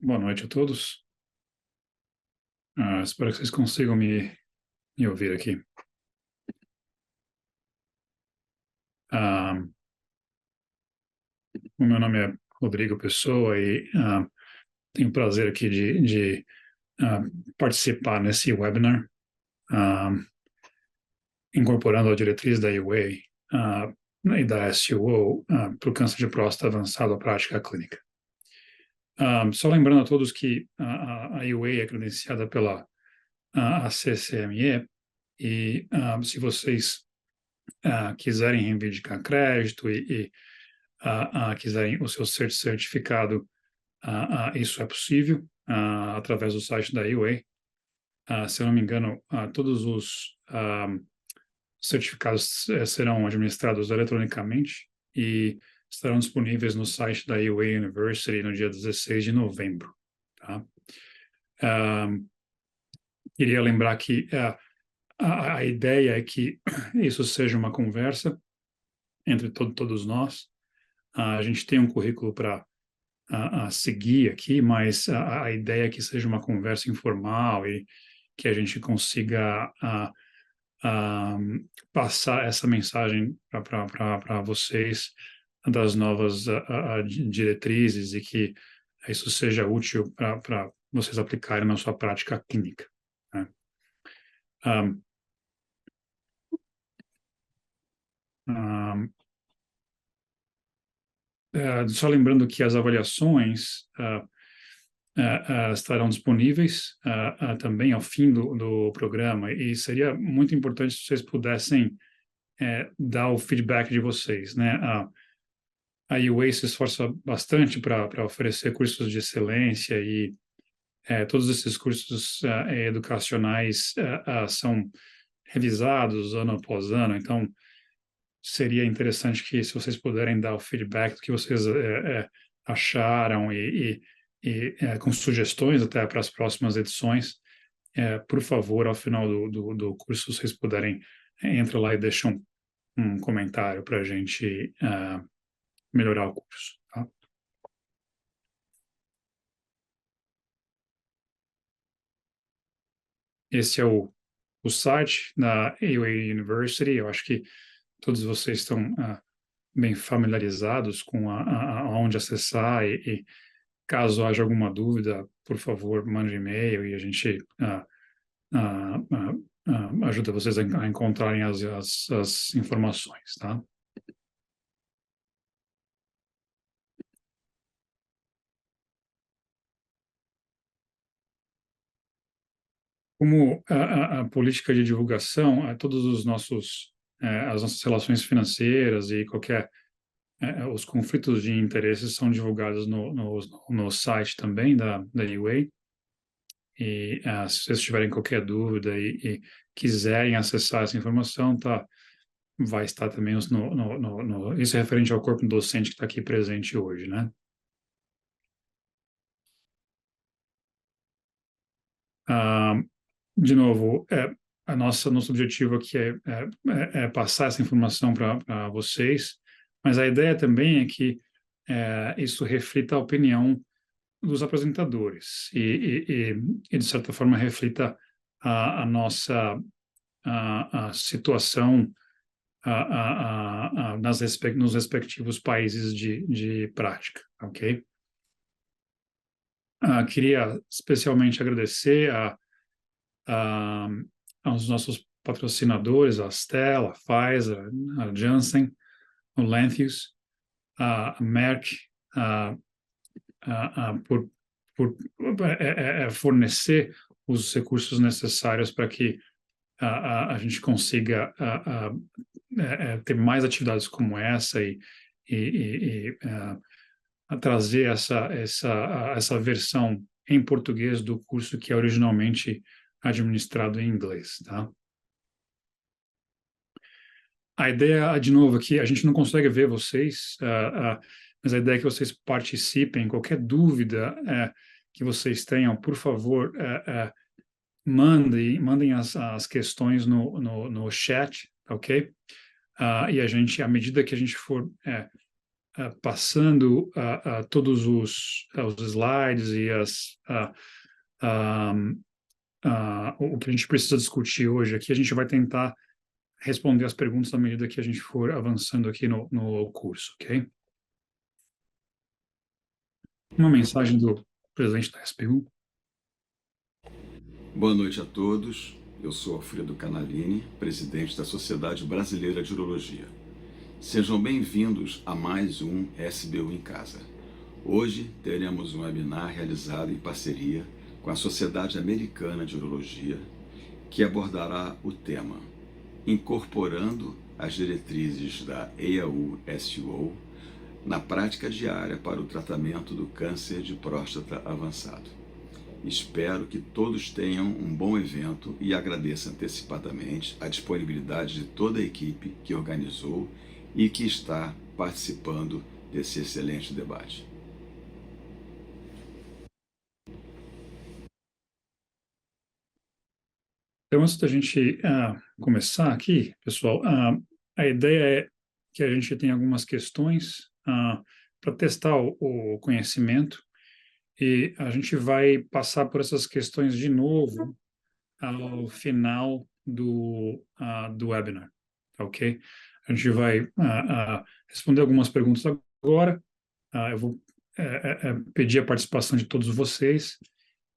Boa noite a todos. Espero que vocês consigam me ouvir aqui. Ah, o meu nome é Rodrigo Pessoa e tenho o prazer aqui de ah, participar nesse webinar, ah, incorporando a diretriz da UA e da SUO para o câncer de próstata avançado à prática clínica. Só lembrando a todos que a UA é credenciada pela ACCME e se vocês quiserem reivindicar crédito e quiserem o seu certificado, isso é possível através do site da UA. Se eu não me engano, todos os certificados serão administrados eletronicamente e estarão disponíveis no site da UA University no dia 16 de novembro. Tá? Queria lembrar que a ideia é que isso seja uma conversa entre todos nós. A gente tem um currículo para seguir aqui, mas a ideia é que seja uma conversa informal e que a gente consiga a, passar essa mensagem para vocês das novas diretrizes e que isso seja útil para vocês aplicarem na sua prática clínica, né? Um, um, Só lembrando que as avaliações estarão disponíveis também ao fim do programa, e seria muito importante se vocês pudessem dar o feedback de vocês, né? A UA se esforça bastante para oferecer cursos de excelência e todos esses cursos educacionais são revisados ano após ano, então seria interessante que, se vocês puderem dar o feedback do que vocês acharam e com sugestões até para as próximas edições, por favor, ao final do curso, vocês puderem, entra lá e deixa um comentário para a gente melhorar o curso. Tá? Esse é o site da AUA University. Eu acho que todos vocês estão bem familiarizados com aonde acessar e caso haja alguma dúvida, por favor, mande e-mail e a gente ajuda vocês a encontrarem as informações, tá? Como a política de divulgação, todos os nossos as nossas relações financeiras e qualquer os conflitos de interesses são divulgados no site também da UA. E se vocês tiverem qualquer dúvida e quiserem acessar essa informação, vai estar também isso é referente ao corpo docente que está aqui presente hoje, né? Ah, de novo, nosso objetivo aqui é passar essa informação para vocês, mas a ideia também é que isso reflita a opinião dos apresentadores de certa forma, reflita a nossa a situação nos respectivos países de prática, ok? Queria especialmente agradecer a, aos nossos patrocinadores, a Stella, a Pfizer, a Janssen, o Lantheus, a Merck, a, por fornecer os recursos necessários para que a gente consiga ter mais atividades como essa e a trazer essa versão em português do curso que é originalmente administrado em inglês, tá? A ideia, de novo, aqui, a gente não consegue ver vocês, mas a ideia é que vocês participem. Qualquer dúvida que vocês tenham, por favor, mandem as questões no chat, ok? E a gente, à medida que a gente for passando todos os slides e ah, o que a gente precisa discutir hoje aqui. A gente vai tentar responder as perguntas à medida que a gente for avançando aqui no curso, ok? Uma mensagem do presidente da SPU. Boa noite a todos. Eu sou Alfredo Canalini, presidente da Sociedade Brasileira de Urologia. Sejam bem-vindos a mais um SBU em Casa. Hoje teremos um webinar realizado em parceria com a Sociedade Americana de Urologia, que abordará o tema Incorporando as diretrizes da EAU-SUO na prática diária para o tratamento do câncer de próstata avançado. Espero que todos tenham um bom evento e agradeço antecipadamente a disponibilidade de toda a equipe que organizou e que está participando desse excelente debate. Então, antes da gente começar aqui, pessoal, a ideia é que a gente tenha algumas questões para testar o conhecimento e a gente vai passar por essas questões de novo ao final do webinar, tá ok? A gente vai responder algumas perguntas agora. Eu vou pedir a participação de todos vocês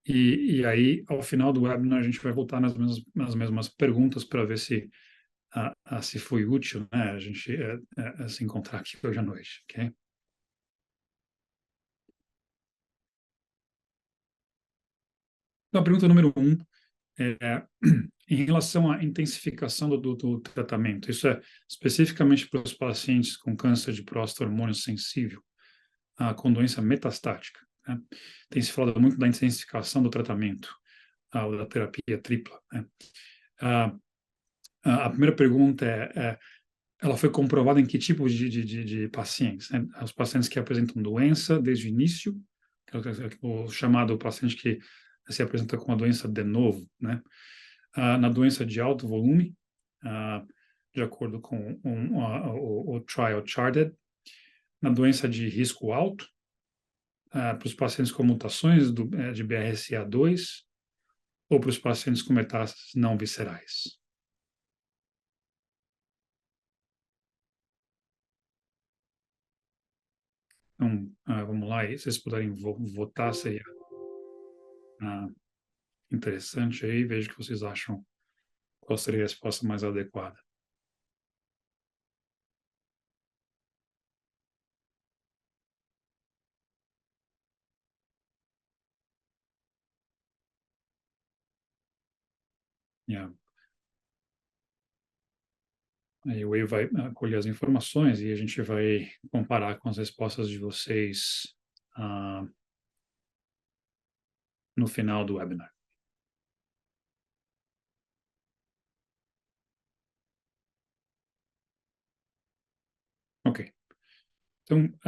e aí, ao final do webinar, a gente vai voltar nas mesmas perguntas para ver se foi útil, né, a gente se encontrar aqui hoje à noite, ok? Então, a pergunta número um é em relação à intensificação do tratamento. Isso é especificamente para os pacientes com câncer de próstata hormônio sensível, com doença metastática, né? Tem se falado muito da intensificação do tratamento, da terapia tripla, né? Ah, a primeira pergunta ela foi comprovada em que tipo de pacientes, né? Os pacientes que apresentam doença desde o início, o chamado paciente que se apresenta com a doença de novo, né? Na doença de alto volume, ah, de acordo com o trial charted, na doença de risco alto, para os pacientes com mutações de BRCA2 ou para os pacientes com metástases não viscerais. Então, vamos lá, e se vocês puderem votar, seria ah, interessante aí, veja o que vocês acham, qual seria a resposta mais adequada. Yeah. Aí o Wave vai colher as informações e a gente vai comparar com as respostas de vocês ah, no final do webinar. Ok. Então,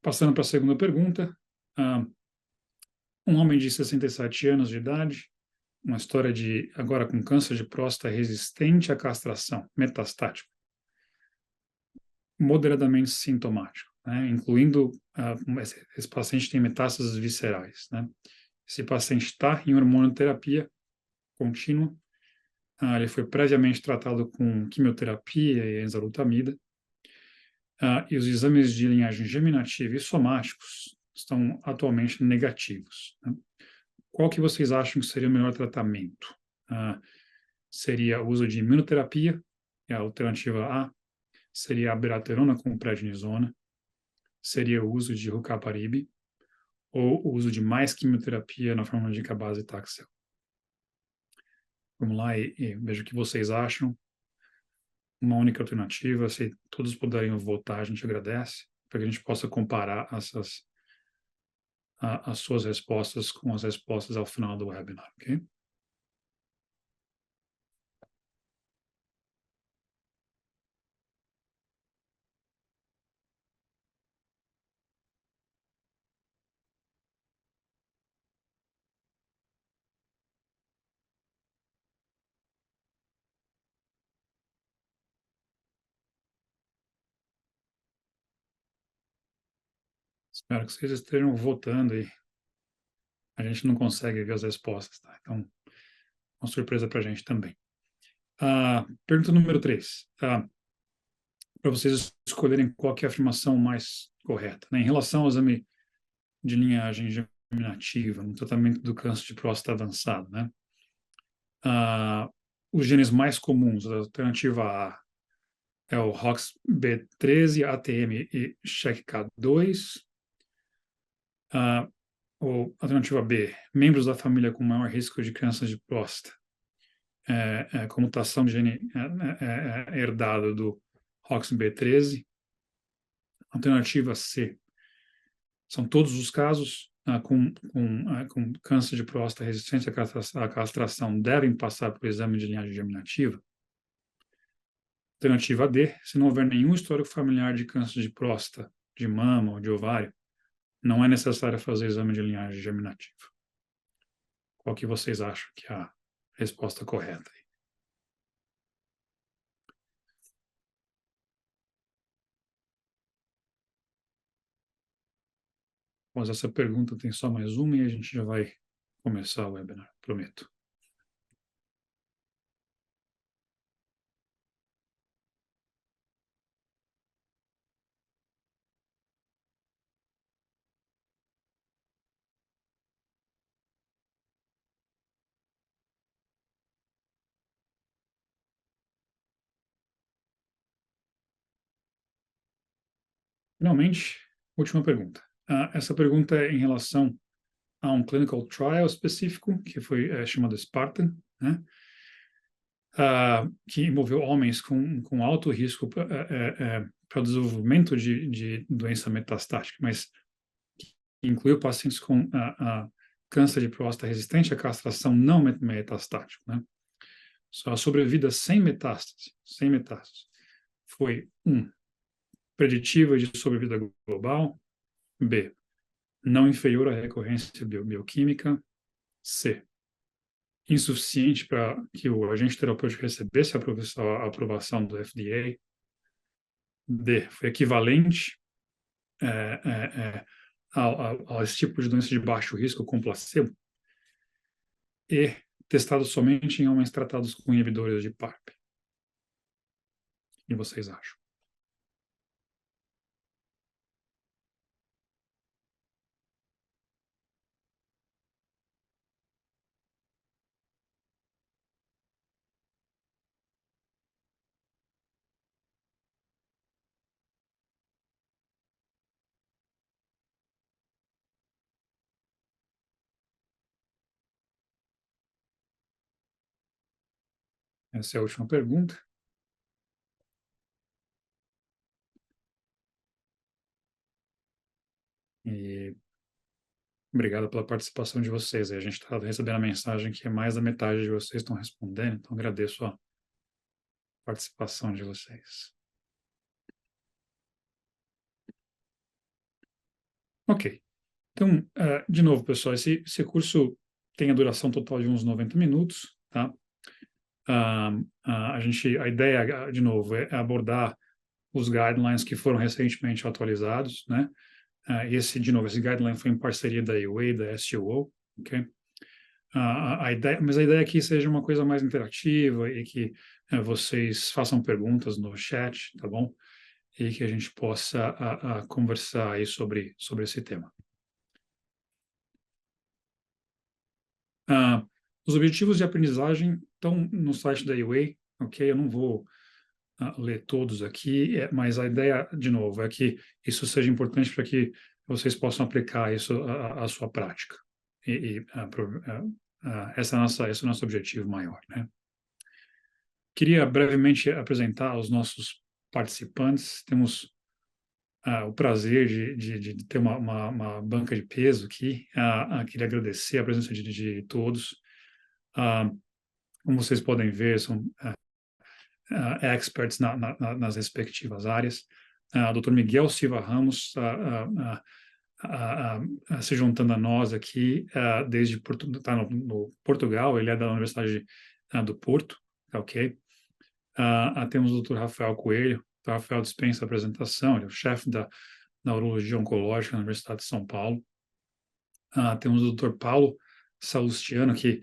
passando para a segunda pergunta, ah, um homem de 67 anos de idade, uma história de, agora com câncer de próstata resistente à castração, metastático, moderadamente sintomático, né? Incluindo, esse paciente tem metástases viscerais, né? Esse paciente está em hormonoterapia contínua, ele foi previamente tratado com quimioterapia e enzalutamida, e os exames de linhagem geminativa e somáticos estão atualmente negativos, né? Qual que vocês acham que seria o melhor tratamento? Seria o uso de imunoterapia, é a alternativa A, seria a abiraterona com prednisona, seria o uso de rucaparib, ou o uso de mais quimioterapia na forma de base Taxel. Vamos lá e veja o que vocês acham. Uma única alternativa, se todos puderem votar, a gente agradece, para que a gente possa comparar as suas respostas com as respostas ao final do webinar, ok? Espero que vocês estejam votando e a gente não consegue ver as respostas, tá? Então, uma surpresa para a gente também. Pergunta número 3. Para vocês escolherem qual que é a afirmação mais correta, né? Em relação ao exame de linhagem germinativa, no tratamento do câncer de próstata avançado, né? Os genes mais comuns, a alternativa A é o ROXB13, ATM e SHEC2. Ou alternativa B, membros da família com maior risco de câncer de próstata, com mutação de gene herdado do ROXB13. Alternativa C, são todos os casos com câncer de próstata resistente à castração devem passar por exame de linhagem germinativa. Alternativa D, se não houver nenhum histórico familiar de câncer de próstata, de mama ou de ovário, não é necessário fazer exame de linhagem germinativa. Qual que vocês acham que é a resposta correta? Mas essa pergunta tem só mais uma e a gente já vai começar o webinar, prometo. Finalmente, última pergunta. Essa pergunta é em relação a um clinical trial específico, que foi chamado Spartan, né? Que envolveu homens com alto risco para o desenvolvimento de doença metastática, mas incluiu pacientes com câncer de próstata resistente à castração não metastático, né? Só a sobrevida sem metástase, foi preditiva de sobrevida global, B, não inferior à recorrência bioquímica, C, insuficiente para que o agente terapêutico recebesse a aprovação do FDA, D, foi equivalente a esse tipo de doença de baixo risco com placebo, e testado somente em homens tratados com inibidores de PARP. O que vocês acham? Essa é a última pergunta. E obrigado pela participação de vocês. A gente está recebendo a mensagem que mais da metade de vocês estão respondendo, então agradeço a participação de vocês. Ok. Então, de novo, pessoal, esse curso tem a duração total de uns 90 minutos, tá? A ideia, de novo, é abordar os guidelines que foram recentemente atualizados, né? Esse guideline foi em parceria da AUA e da SUO, ok? Mas a ideia é que seja uma coisa mais interativa e que vocês façam perguntas no chat, tá bom? E que a gente possa conversar aí sobre esse tema. Os objetivos de aprendizagem estão no site da UA, ok? Eu não vou ler todos aqui, mas a ideia, de novo, é que isso seja importante para que vocês possam aplicar isso à sua prática. Esse é o nosso objetivo maior, né? Queria brevemente apresentar os nossos participantes. Temos o prazer de ter uma banca de peso aqui. Queria agradecer a presença de todos. Como vocês podem ver, são experts nas respectivas áreas. O Dr. Miguel Silva Ramos se juntando a nós aqui desde tá no Portugal. Ele é da Universidade do Porto, ok? Temos o Dr. Rafael Coelho. O Rafael dispensa a apresentação, ele é o chefe na urologia oncológica na Universidade de São Paulo. Temos o Dr. Paulo Salustiano, que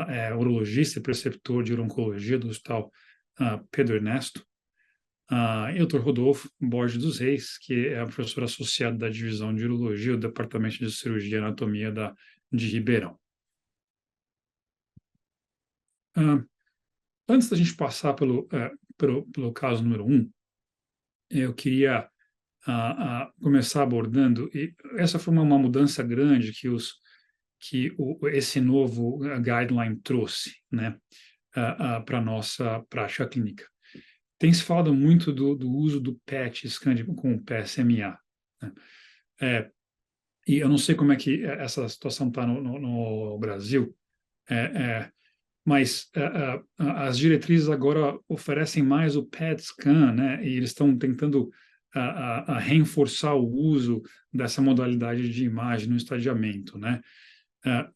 é urologista e preceptor de urologia do Hospital Pedro Ernesto. E o Dr. Rodolfo Borges dos Reis, que é professor associado da Divisão de Urologia do Departamento de Cirurgia e Anatomia de Ribeirão. Antes da gente passar pelo caso número 1, eu queria começar abordando, e essa foi uma mudança grande que esse novo guideline trouxe, né, para a nossa prática clínica. Tem se falado muito do uso do PET scan com o PSMA, né? E eu não sei como é que essa situação está no Brasil, mas as diretrizes agora oferecem mais o PET scan, né? E eles estão tentando reforçar o uso dessa modalidade de imagem no estadiamento, né?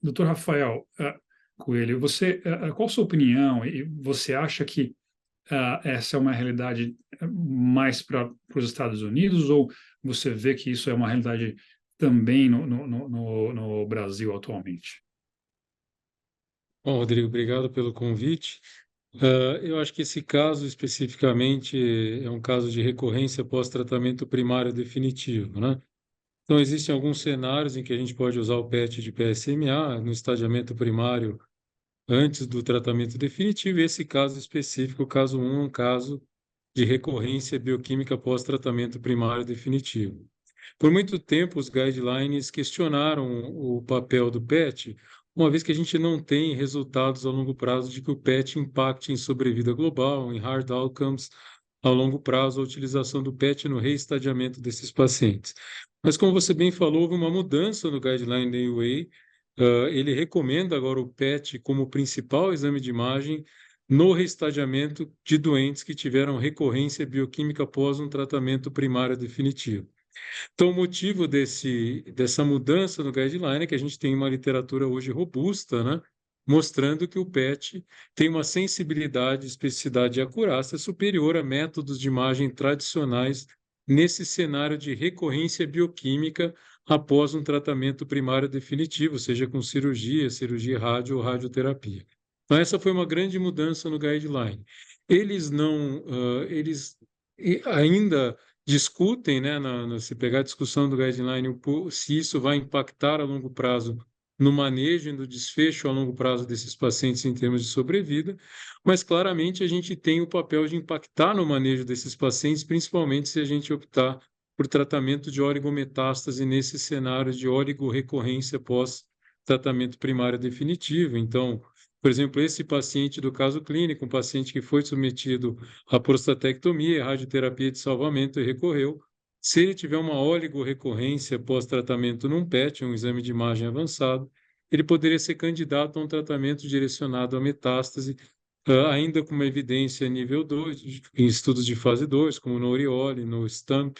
Dr. Rafael Coelho, qual a sua opinião? E você acha que essa é uma realidade mais para os Estados Unidos, ou você vê que isso é uma realidade também no Brasil atualmente? Bom, Rodrigo, obrigado pelo convite. Eu acho que esse caso especificamente é um caso de recorrência pós-tratamento primário definitivo, né? Então, existem alguns cenários em que a gente pode usar o PET de PSMA no estadiamento primário antes do tratamento definitivo. E esse caso específico, o caso 1, é um caso de recorrência bioquímica pós-tratamento primário definitivo. Por muito tempo, os guidelines questionaram o papel do PET, uma vez que a gente não tem resultados a longo prazo de que o PET impacte em sobrevida global, em hard outcomes a longo prazo, a utilização do PET no reestadiamento desses pacientes. Mas, como você bem falou, houve uma mudança no guideline da AUA. Ele recomenda agora o PET como principal exame de imagem no reestadiamento de doentes que tiveram recorrência bioquímica após um tratamento primário definitivo. Então, o motivo dessa mudança no guideline é que a gente tem uma literatura hoje robusta, né, mostrando que o PET tem uma sensibilidade, especificidade e acurácia superior a métodos de imagem tradicionais nesse cenário de recorrência bioquímica após um tratamento primário definitivo, seja com cirurgia rádio ou radioterapia. Então, essa foi uma grande mudança no guideline. Eles ainda discutem, né, se pegar a discussão do guideline, se isso vai impactar a longo prazo no manejo e no desfecho a longo prazo desses pacientes em termos de sobrevida, mas claramente a gente tem o papel de impactar no manejo desses pacientes, principalmente se a gente optar por tratamento de oligometástase nesse cenário de oligorrecorrência pós-tratamento primário definitivo. Então, por exemplo, esse paciente do caso clínico, um paciente que foi submetido à prostatectomia, radioterapia de salvamento e recorreu, se ele tiver uma oligorrecorrência pós-tratamento num PET, um exame de imagem avançado, ele poderia ser candidato a um tratamento direcionado à metástase, ainda com uma evidência nível 2, em estudos de fase 2, como no Oriole, no STAMP,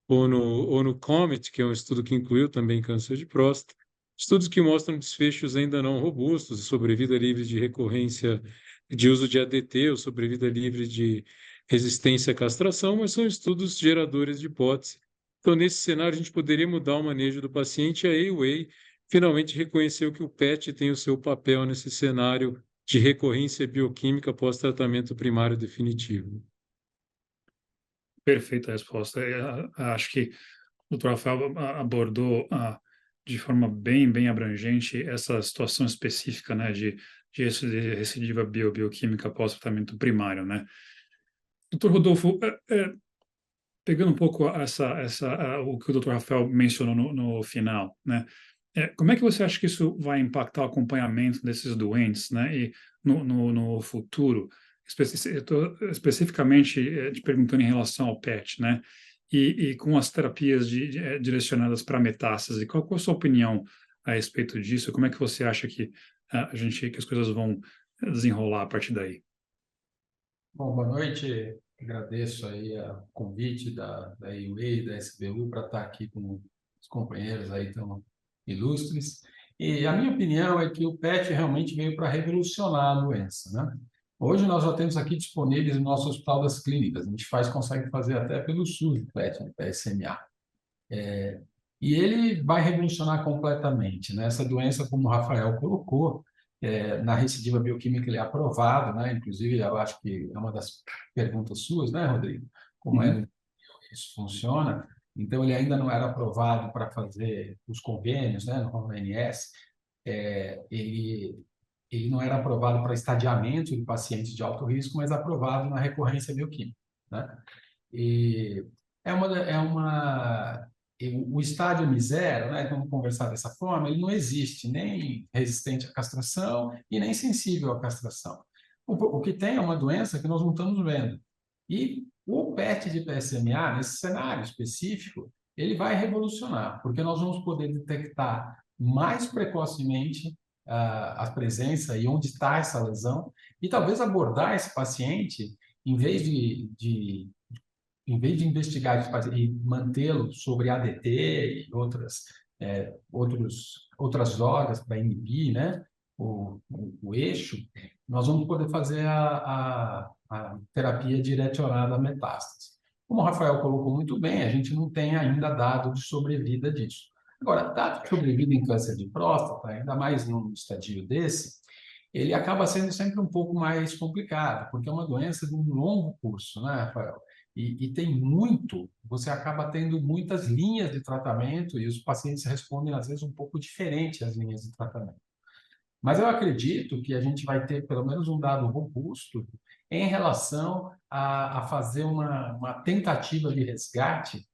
ou no COMET, que é um estudo que incluiu também câncer de próstata. Estudos que mostram desfechos ainda não robustos, sobrevida livre de recorrência de uso de ADT ou sobrevida livre de resistência à castração, mas são estudos geradores de hipótese. Então, nesse cenário, a gente poderia mudar o manejo do paciente e a AUA finalmente reconheceu que o PET tem o seu papel nesse cenário de recorrência bioquímica pós-tratamento primário definitivo. Perfeita resposta. Acho que o Dr. Rafael abordou de forma bem abrangente essa situação específica, né, de recidiva bioquímica pós-tratamento primário, né? Dr. Rodolfo, pegando um pouco o que o Dr. Rafael mencionou no final, né? Como é que você acha que isso vai impactar o acompanhamento desses doentes, né? E no futuro, especificamente te perguntando em relação ao PET, né? E com as terapias direcionadas para metástase, qual a sua opinião a respeito disso? Como é que você acha que que as coisas vão desenrolar a partir daí? Bom, boa noite. Agradeço aí o convite da AUA e da SBU para estar aqui com os companheiros aí tão ilustres. E a minha opinião é que o PET realmente veio para revolucionar a doença, né? Hoje nós já temos aqui disponíveis no nosso Hospital das Clínicas. A gente consegue fazer até pelo SUS o PET, PSMA. E ele vai revolucionar completamente, né? Essa doença, como o Rafael colocou, na recidiva bioquímica ele é aprovado, né? Inclusive, eu acho que é uma das perguntas suas, né, Rodrigo? Como é Uhum. que isso funciona? Então, ele ainda não era aprovado para fazer os convênios, né, no OMS. Ele não era aprovado para estadiamento de pacientes de alto risco, mas aprovado na recorrência bioquímica, né? E o estádio misero, né, vamos conversar dessa forma, ele não existe, nem resistente à castração e nem sensível à castração. O que tem é uma doença que nós não estamos vendo. E o PET de PSMA, nesse cenário específico, ele vai revolucionar, porque nós vamos poder detectar mais precocemente a presença e onde está essa lesão, e talvez abordar esse paciente, em vez de investigar e mantê-lo sobre ADT e outras drogas para inibir, né, o eixo, nós vamos poder fazer a terapia direcionada à metástase. Como o Rafael colocou muito bem, a gente não tem ainda dado de sobrevida disso. Agora, dado de sobrevida em câncer de próstata, ainda mais num estadio desse, ele acaba sendo sempre um pouco mais complicado, porque é uma doença de um longo curso, né, Rafael? E tem você acaba tendo muitas linhas de tratamento e os pacientes respondem, às vezes, um pouco diferente às linhas de tratamento. Mas eu acredito que a gente vai ter pelo menos um dado robusto em relação a fazer uma tentativa de resgate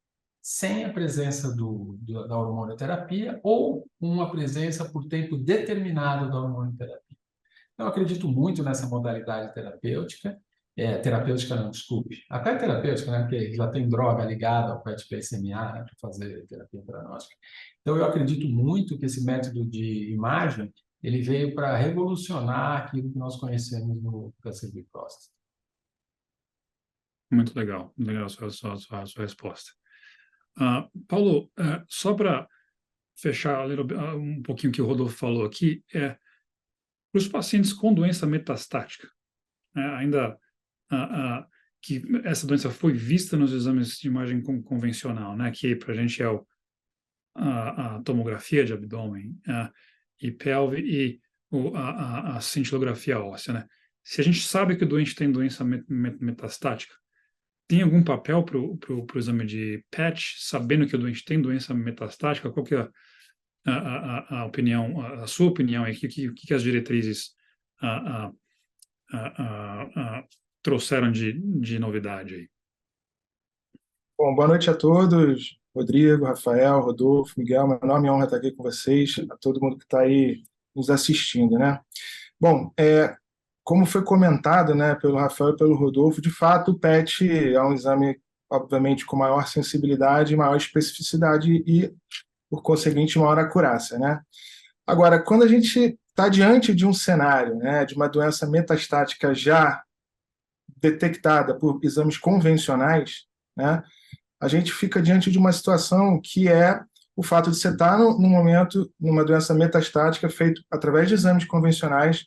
sem a presença da hormonioterapia ou uma presença por tempo determinado da hormonioterapia. Eu acredito muito nessa modalidade terapêutica, terapêutica não, desculpe, até terapêutica, né, porque já tem droga ligada ao PET-PSMA, né, para fazer terapia diagnóstica. Então, eu acredito muito que esse método de imagem, ele veio para revolucionar aquilo que nós conhecemos no câncer de próstata. Muito legal a sua resposta. Paulo, só para fechar um pouquinho o que o Rodolfo falou aqui, para os pacientes com doença metastática, ainda que essa doença foi vista nos exames de imagem convencional, né, que para a gente é a tomografia de abdômen e pelve e a cintilografia óssea, né? Se a gente sabe que o doente tem doença metastática, tem algum papel para o exame de PET, sabendo que o doente tem doença metastática? Qual que é a opinião, a sua opinião aí? O que as diretrizes trouxeram de novidade aí? Bom, boa noite a todos, Rodrigo, Rafael, Rodolfo, Miguel, meu nome é honra estar aqui com vocês, a todo mundo que está aí nos assistindo, né? Bom, como foi comentado, né, pelo Rafael e pelo Rodolfo, de fato o PET é um exame, obviamente, com maior sensibilidade, maior especificidade e, por conseguinte, maior acurácia, né? Agora, quando a gente está diante de um cenário, né, de uma doença metastática já detectada por exames convencionais, né, a gente fica diante de uma situação que é o fato de você estar, no momento, numa doença metastática feito através de exames convencionais,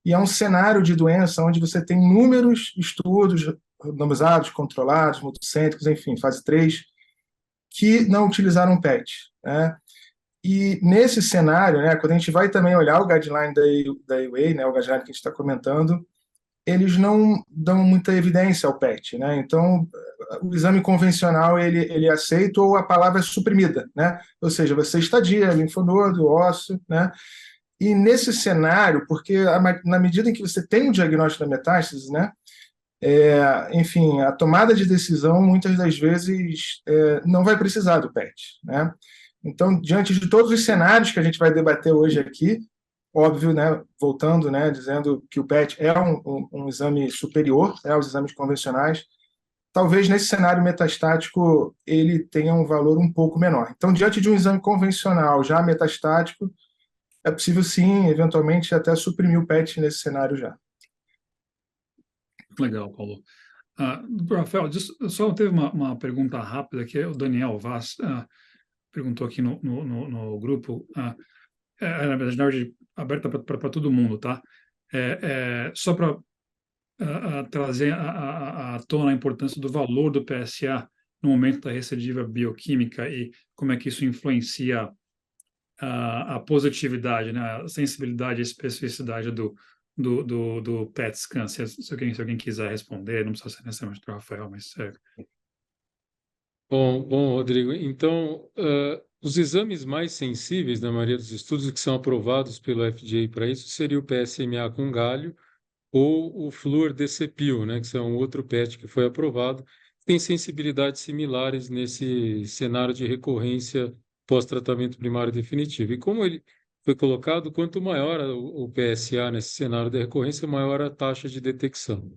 e é um cenário de doença onde você tem inúmeros estudos randomizados, controlados, multicêntricos, enfim, fase 3, que não utilizaram PET, né? E nesse cenário, né, quando a gente vai também olhar o guideline da AUA, né, o guideline que a gente está comentando, eles não dão muita evidência ao PET, né? Então, o exame convencional ele é aceito ou a palavra é suprimida, né? Ou seja, você estadia linfonodo, ósseo, né? E nesse cenário, porque na medida em que você tem o diagnóstico da metástase, né? Enfim, a tomada de decisão muitas das vezes não vai precisar do PET, né? Então, diante de todos os cenários que a gente vai debater hoje aqui, óbvio, né, voltando, né, dizendo que o PET é um exame superior, aos exames convencionais, talvez nesse cenário metastático ele tenha um valor um pouco menor. Então, diante de um exame convencional já metastático, é possível sim, eventualmente, até suprimir o PET nesse cenário já. Legal, Paulo. Rafael, só teve uma pergunta rápida que o Daniel Vaz perguntou aqui no grupo. Na verdade, aberta para todo mundo, tá? Só para trazer à tona a importância do valor do PSA no momento da recidiva bioquímica e como é que isso influencia a positividade, né, a sensibilidade e especificidade do PET scan? Se alguém quiser responder, não precisa ser necessariamente do Rafael, mas Bom, Rodrigo, então, os exames mais sensíveis, na maioria dos estudos que são aprovados pelo FDA para isso, seria o PSMA com galho ou o fluordecipil, né, que é um outro PET que foi aprovado, tem sensibilidades similares nesse cenário de recorrência pós-tratamento primário definitivo. E como ele foi colocado, quanto maior o PSA nesse cenário de recorrência, maior a taxa de detecção.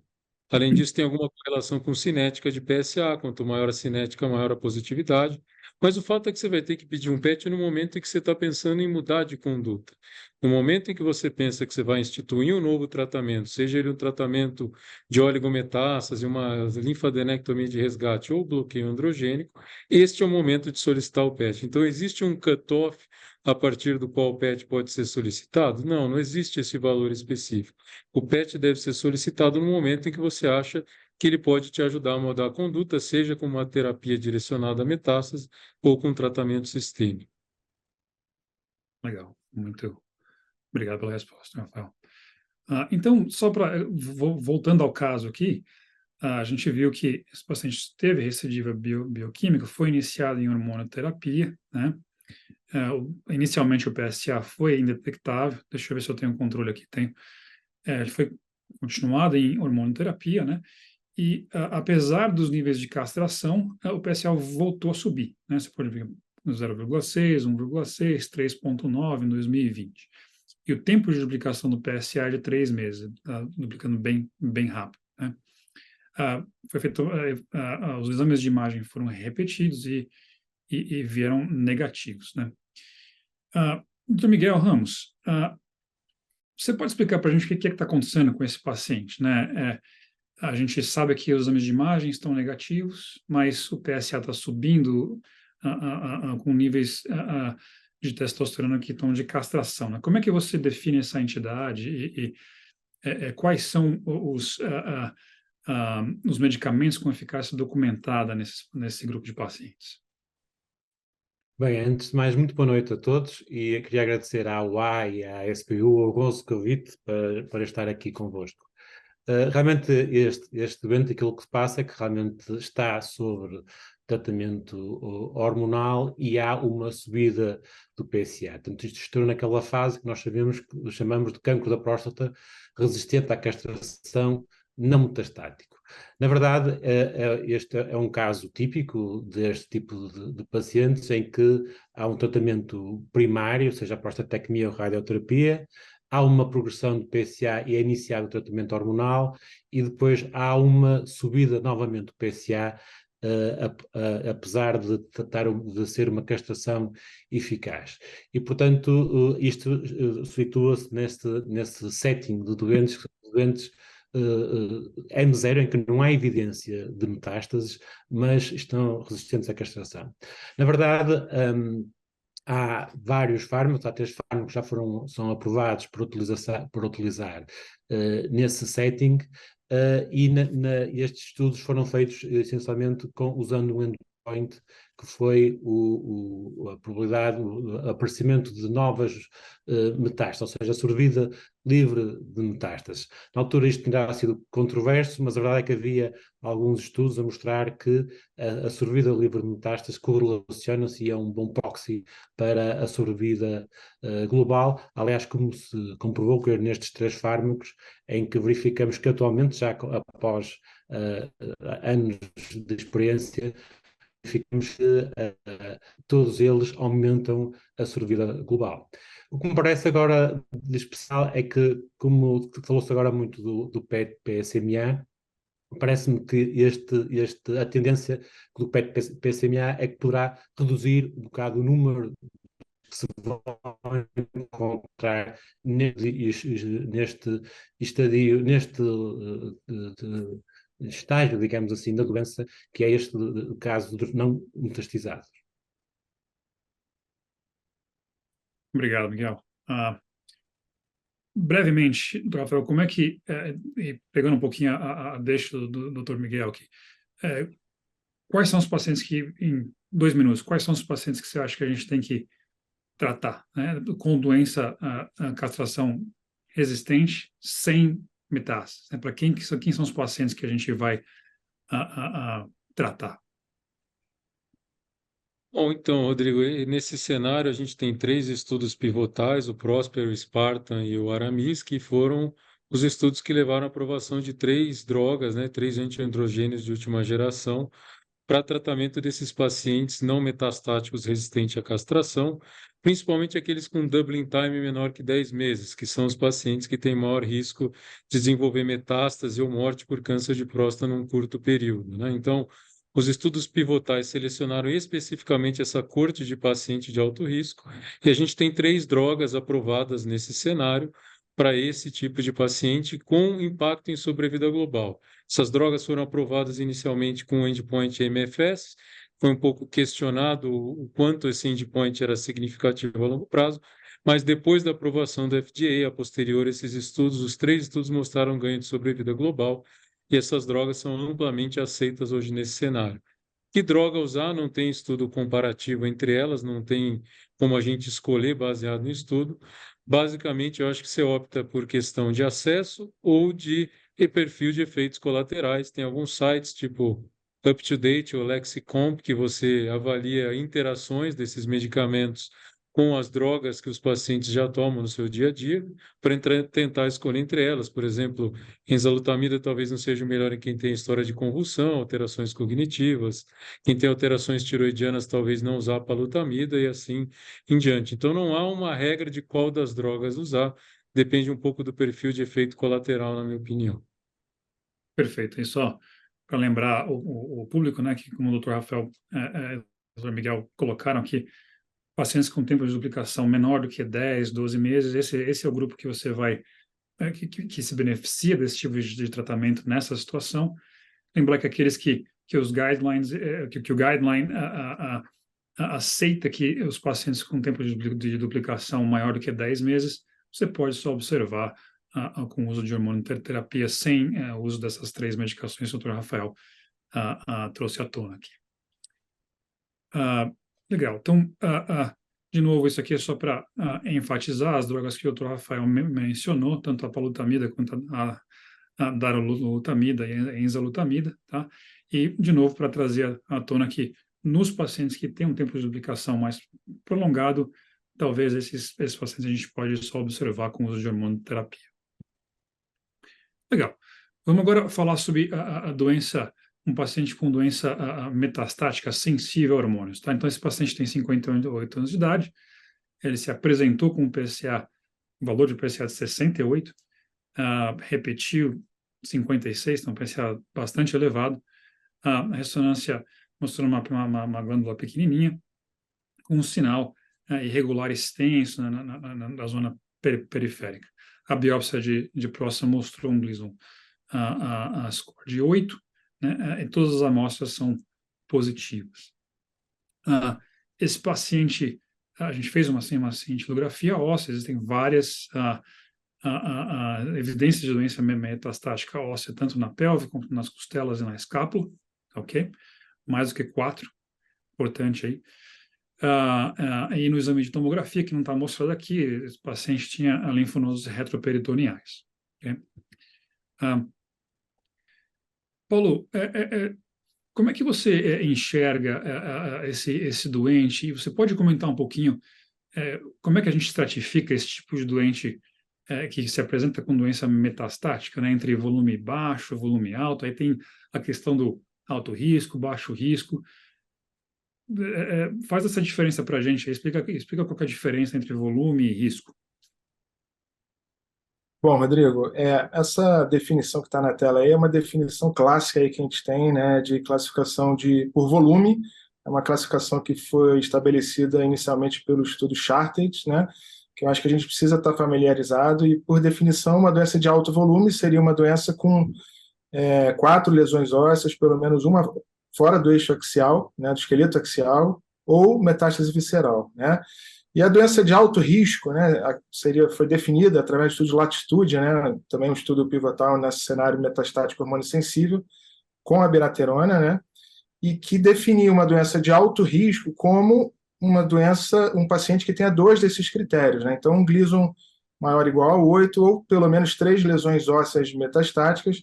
Além disso, tem alguma correlação com cinética de PSA, quanto maior a cinética, maior a positividade. Mas o fato é que você vai ter que pedir um PET no momento em que você está pensando em mudar de conduta. No momento em que você pensa que você vai instituir um novo tratamento, seja ele um tratamento de oligometástase, uma linfadenectomia de resgate ou bloqueio androgênico, este é o momento de solicitar o PET. Então, existe um cutoff a partir do qual o PET pode ser solicitado? Não, não existe esse valor específico. O PET deve ser solicitado no momento em que você acha que ele pode te ajudar a mudar a conduta, seja com uma terapia direcionada a metástase ou com tratamento sistêmico. legal. Muito obrigado pela resposta, Rafael. Então, só para voltando ao caso aqui, a gente viu que esse paciente teve recidiva bioquímica, foi iniciado em hormonoterapia, né? Inicialmente o PSA foi indetectável, deixa eu ver se eu tenho um controle aqui, tenho. Ele foi continuado em hormonoterapia, né? E apesar dos níveis de castração, o PSA voltou a subir, né? Você pode ver 0,6, 1,6, 3,9 em 2020. E o tempo de duplicação do PSA é de 3 meses, tá duplicando bem rápido, né? Foi feito, os exames de imagem foram repetidos e vieram negativos, né? Dr. Miguel Ramos, você pode explicar para a gente o que está acontecendo com esse paciente, né? A gente sabe que os exames de imagem estão negativos, mas o PSA está subindo com níveis de testosterona que estão de castração, né? Como é que você define essa entidade e quais são os medicamentos com eficácia documentada nesse grupo de pacientes? Bem, antes de mais, muito boa noite a todos e queria agradecer à UA e à SBU o gosto convite para estar aqui convosco. Realmente este evento, aquilo que se passa é que realmente está sobre tratamento hormonal e há uma subida do PSA. Portanto, isto estou naquela fase que nós chamamos de cancro da próstata resistente à castração não metastático. Na verdade, este é um caso típico deste tipo de pacientes em que há um tratamento primário, seja a prostatectomia ou radioterapia, há uma progressão do PSA e é iniciado o tratamento hormonal e depois há uma subida novamente do PSA, apesar de ser uma castração eficaz. E, portanto, isto situa-se nesse setting de doentes M0 em que não há evidência de metástases, mas estão resistentes à castração. Na verdade, há vários fármacos, há 3 fármacos que já são aprovados por utilizar nesse setting, e estes estudos foram feitos essencialmente usando um endpoint que foi a probabilidade, o aparecimento de novas metástases, ou seja, a sobrevida livre de metástases. Na altura isto tinha sido controverso, mas a verdade é que havia alguns estudos a mostrar que a sobrevida livre de metástases correlaciona-se e é um bom proxy para a sobrevida global. Aliás, como se comprovou que nestes 3 fármacos, em que verificamos que atualmente, já após anos de experiência, verificamos que todos eles aumentam a sobrevida global. O que me parece agora de especial é que, como falou-se agora muito do PSMA, parece-me que a tendência do PSMA é que poderá reduzir um bocado o número que se vão encontrar neste estadio, estágio, digamos assim, da doença, que é este caso dos não metastizados. Obrigado, Miguel. Brevemente, Rafael, como é que, pegando um pouquinho a deixa do Dr. Miguel aqui, quais são os pacientes que, em 2 minutos, quais são os pacientes que você acha que a gente tem que tratar, né, com doença, a castração resistente, sem metástase, né? Para quem são os pacientes que a gente vai tratar? Bom, então, Rodrigo, nesse cenário a gente tem 3 estudos pivotais, o Próspero, o Spartan e o Aramis, que foram os estudos que levaram à aprovação de 3 drogas, né, 3 antiandrogênios de última geração, para tratamento desses pacientes não metastáticos resistentes à castração, principalmente aqueles com doubling time menor que 10 meses, que são os pacientes que têm maior risco de desenvolver metástase ou morte por câncer de próstata num curto período, né? Então, os estudos pivotais selecionaram especificamente essa corte de paciente de alto risco, e a gente tem 3 drogas aprovadas nesse cenário para esse tipo de paciente com impacto em sobrevida global. Essas drogas foram aprovadas inicialmente com o endpoint MFS, foi um pouco questionado o quanto esse endpoint era significativo a longo prazo, mas depois da aprovação do FDA, a posterior esses estudos, os 3 estudos mostraram ganho de sobrevida global, e essas drogas são amplamente aceitas hoje nesse cenário. Que droga usar? Não tem estudo comparativo entre elas, não tem como a gente escolher baseado no estudo. Basicamente, eu acho que você opta por questão de acesso ou de perfil de efeitos colaterais. Tem alguns sites, tipo UpToDate ou Lexicomp, que você avalia interações desses medicamentos com as drogas que os pacientes já tomam no seu dia a dia, para tentar escolher entre elas. Por exemplo, enzalutamida talvez não seja o melhor em quem tem história de convulsão, alterações cognitivas. Quem tem alterações tiroidianas talvez não usar palutamida e assim em diante. Então, não há uma regra de qual das drogas usar, depende um pouco do perfil de efeito colateral, na minha opinião. Perfeito. E só para lembrar o público, né, que como o Dr. Rafael e o Dr. Miguel colocaram aqui, pacientes com tempo de duplicação menor do que 10, 12 meses, esse é o grupo que você vai, que se beneficia desse tipo de tratamento nessa situação. Lembrar que aqueles que os guidelines, que o guideline aceita que os pacientes com tempo de duplicação maior do que 10 meses, você pode só observar com o uso de hormonoterapia sem o uso dessas 3 medicações que o Dr. Rafael trouxe à tona aqui. Legal. Então, de novo, isso aqui é só para enfatizar as drogas que o Dr. Rafael mencionou, tanto a palutamida quanto a darolutamida e a enzalutamida, tá? E, de novo, para trazer à tona que nos pacientes que têm um tempo de duplicação mais prolongado, talvez esses pacientes a gente pode só observar com o uso de hormonoterapia. Legal. Vamos agora falar sobre a doença, um paciente com doença metastática sensível a hormônios, tá? Então, esse paciente tem 58 anos de idade, ele se apresentou com um PSA, um valor de PSA de 68, repetiu 56, então PSA bastante elevado, a ressonância mostrou uma glândula pequenininha, com um sinal irregular extenso na zona periférica. A biópsia de próstata mostrou um Gleason a score de 8, né, e todas as amostras são positivas. Esse paciente, a gente fez uma cintilografia óssea, existem várias evidências de doença metastática óssea, tanto na pelve, quanto nas costelas e na escápula, ok? Mais do que 4, importante aí. E no exame de tomografia, que não está mostrado aqui, esse paciente tinha linfonodos retroperitoneais. Okay? Paulo, como é que você enxerga esse doente? E você pode comentar um pouquinho como é que a gente estratifica esse tipo de doente que se apresenta com doença metastática, né, entre volume baixo, volume alto? Aí tem a questão do alto risco, baixo risco. Faz essa diferença para a gente, explica qual que é a diferença entre volume e risco. Bom, Rodrigo, essa definição que está na tela aí é uma definição clássica aí que a gente tem, né, de classificação por volume. É uma classificação que foi estabelecida inicialmente pelo estudo Charted, né, que eu acho que a gente precisa estar familiarizado, e, por definição, uma doença de alto volume seria uma doença com 4 lesões ósseas, pelo menos uma fora do eixo axial, né, do esqueleto axial, ou metástase visceral, né? E a doença de alto risco, né, foi definida através do estudo de latitude, né, também um estudo pivotal nesse cenário metastático hormônio sensível, com a abiraterona, né? e que definia uma doença de alto risco como uma doença, um paciente que tenha 2 desses critérios, né? Então, um Gleason maior ou igual a 8, ou pelo menos 3 lesões ósseas metastáticas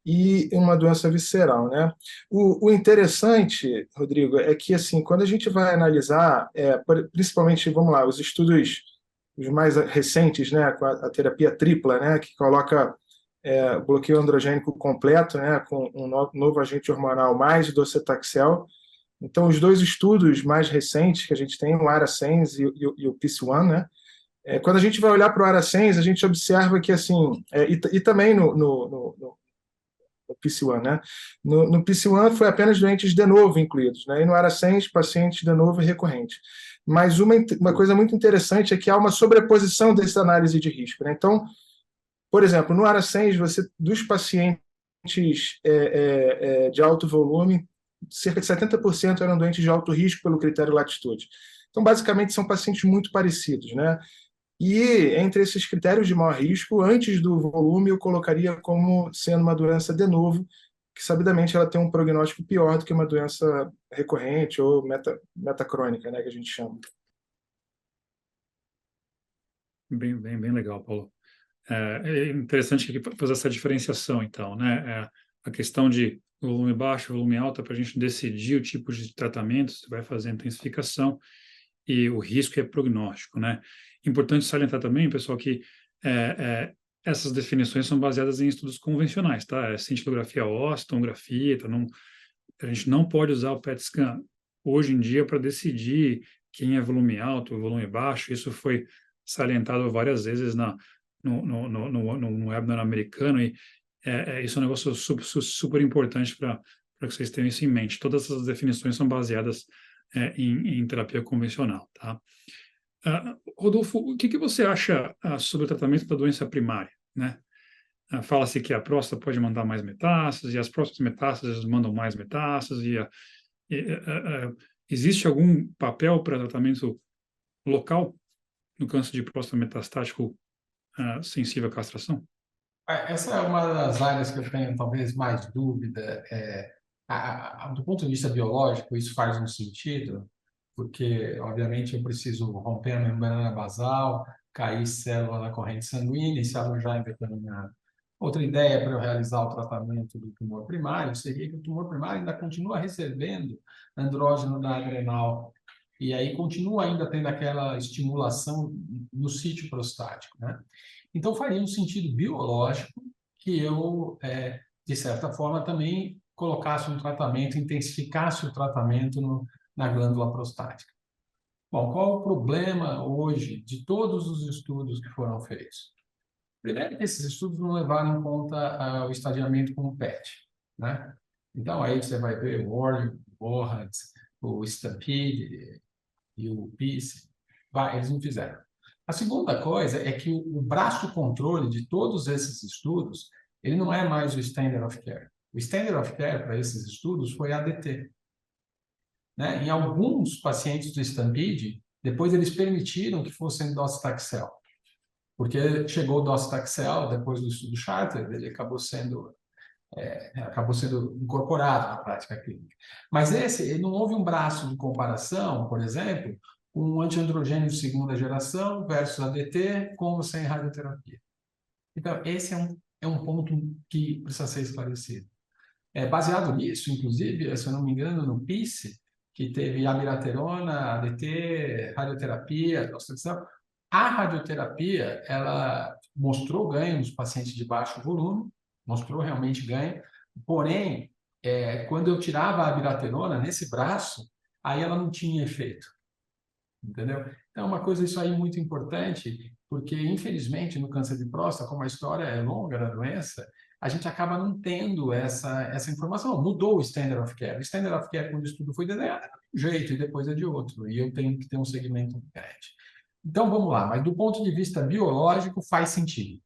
e uma doença visceral, né? O interessante, Rodrigo, é que, assim, quando a gente vai analisar, principalmente, vamos lá, os estudos os mais recentes, né, com a terapia tripla, né, que coloca bloqueio androgênico completo, né, com um novo agente hormonal mais docetaxel. Então, os 2 estudos mais recentes que a gente tem, o ARASENS e o PIS-1, né, quando a gente vai olhar para o ARASENS, a gente observa que, assim, e também no PIS-1, né, no PIS-1 foi apenas doentes de novo incluídos, né, e no ARASENS, pacientes de novo e recorrente. Mas uma coisa muito interessante é que há uma sobreposição dessa análise de risco, né? Então, por exemplo, no ARASENS, dos pacientes de alto volume, cerca de 70% eram doentes de alto risco pelo critério latitude. Então, basicamente, são pacientes muito parecidos, né? E entre esses critérios de maior risco, antes do volume, eu colocaria como sendo uma doença de novo, que sabidamente ela tem um prognóstico pior do que uma doença recorrente ou metacrônica, né, que a gente chama. Bem legal, Paulo. É interessante aqui fazer essa diferenciação, então, né? A questão de volume baixo, volume alto, para a gente decidir o tipo de tratamento, se vai fazer intensificação, e o risco é prognóstico, né? Importante salientar também, pessoal, que essas definições são baseadas em estudos convencionais, tá? É cintilografia óssea, tomografia, tá? A gente não pode usar o PET scan hoje em dia para decidir quem é volume alto ou volume baixo. Isso foi salientado várias vezes no webinar americano, e isso é um negócio super importante para que vocês tenham isso em mente. Todas essas definições são baseadas em terapia convencional, tá? Rodolfo, o que você acha sobre o tratamento da doença primária, né? Fala-se que a próstata pode mandar mais metástases, e as próprias metástases mandam mais metástases, existe algum papel para tratamento local no câncer de próstata metastático sensível à castração? Essa é uma das áreas que eu tenho talvez mais dúvida. Do ponto de vista biológico, isso faz um sentido, porque, obviamente, eu preciso romper a membrana basal, cair célula na corrente sanguínea e se alojar em determinado. Outra ideia para eu realizar o tratamento do tumor primário seria que o tumor primário ainda continua recebendo andrógeno da adrenal e aí continua ainda tendo aquela estimulação no sítio prostático, né? Então, faria um sentido biológico que eu, de certa forma, também colocasse um tratamento, intensificasse o tratamento na glândula prostática. Bom, qual é o problema hoje de todos os estudos que foram feitos? Primeiro, que esses estudos não levaram em conta o estadiamento com o PET, né? Então, aí você vai ver o Warren, o Bohards, o Stampede e o PIS, eles não fizeram. A segunda coisa é que o braço controle de todos esses estudos, ele não é mais o Standard of Care. O Standard of Care para esses estudos foi ADT. Né? Em alguns pacientes do Stampede, depois eles permitiram que fossem docetaxel, porque chegou o docetaxel depois do estudo Charter, ele acabou sendo incorporado na prática clínica. Mas não houve um braço de comparação, por exemplo, um antiandrogênio de segunda geração versus ADT com ou sem radioterapia. Então, esse é um ponto que precisa ser esclarecido. Baseado nisso, inclusive, se eu não me engano, no PIS, que teve abiraterona, ADT, radioterapia, a radioterapia, ela mostrou ganho nos pacientes de baixo volume, mostrou realmente ganho, porém, quando eu tirava a abiraterona nesse braço, aí ela não tinha efeito. Entendeu? Então, uma coisa isso aí muito importante, porque, infelizmente, no câncer de próstata, como a história é longa da doença, a gente acaba não tendo essa informação. Mudou o Standard of Care. O Standard of Care, quando o estudo foi desenhado, era de um jeito e depois é de outro. E eu tenho que ter um segmento grande. Então, vamos lá. Mas, do ponto de vista biológico, faz sentido.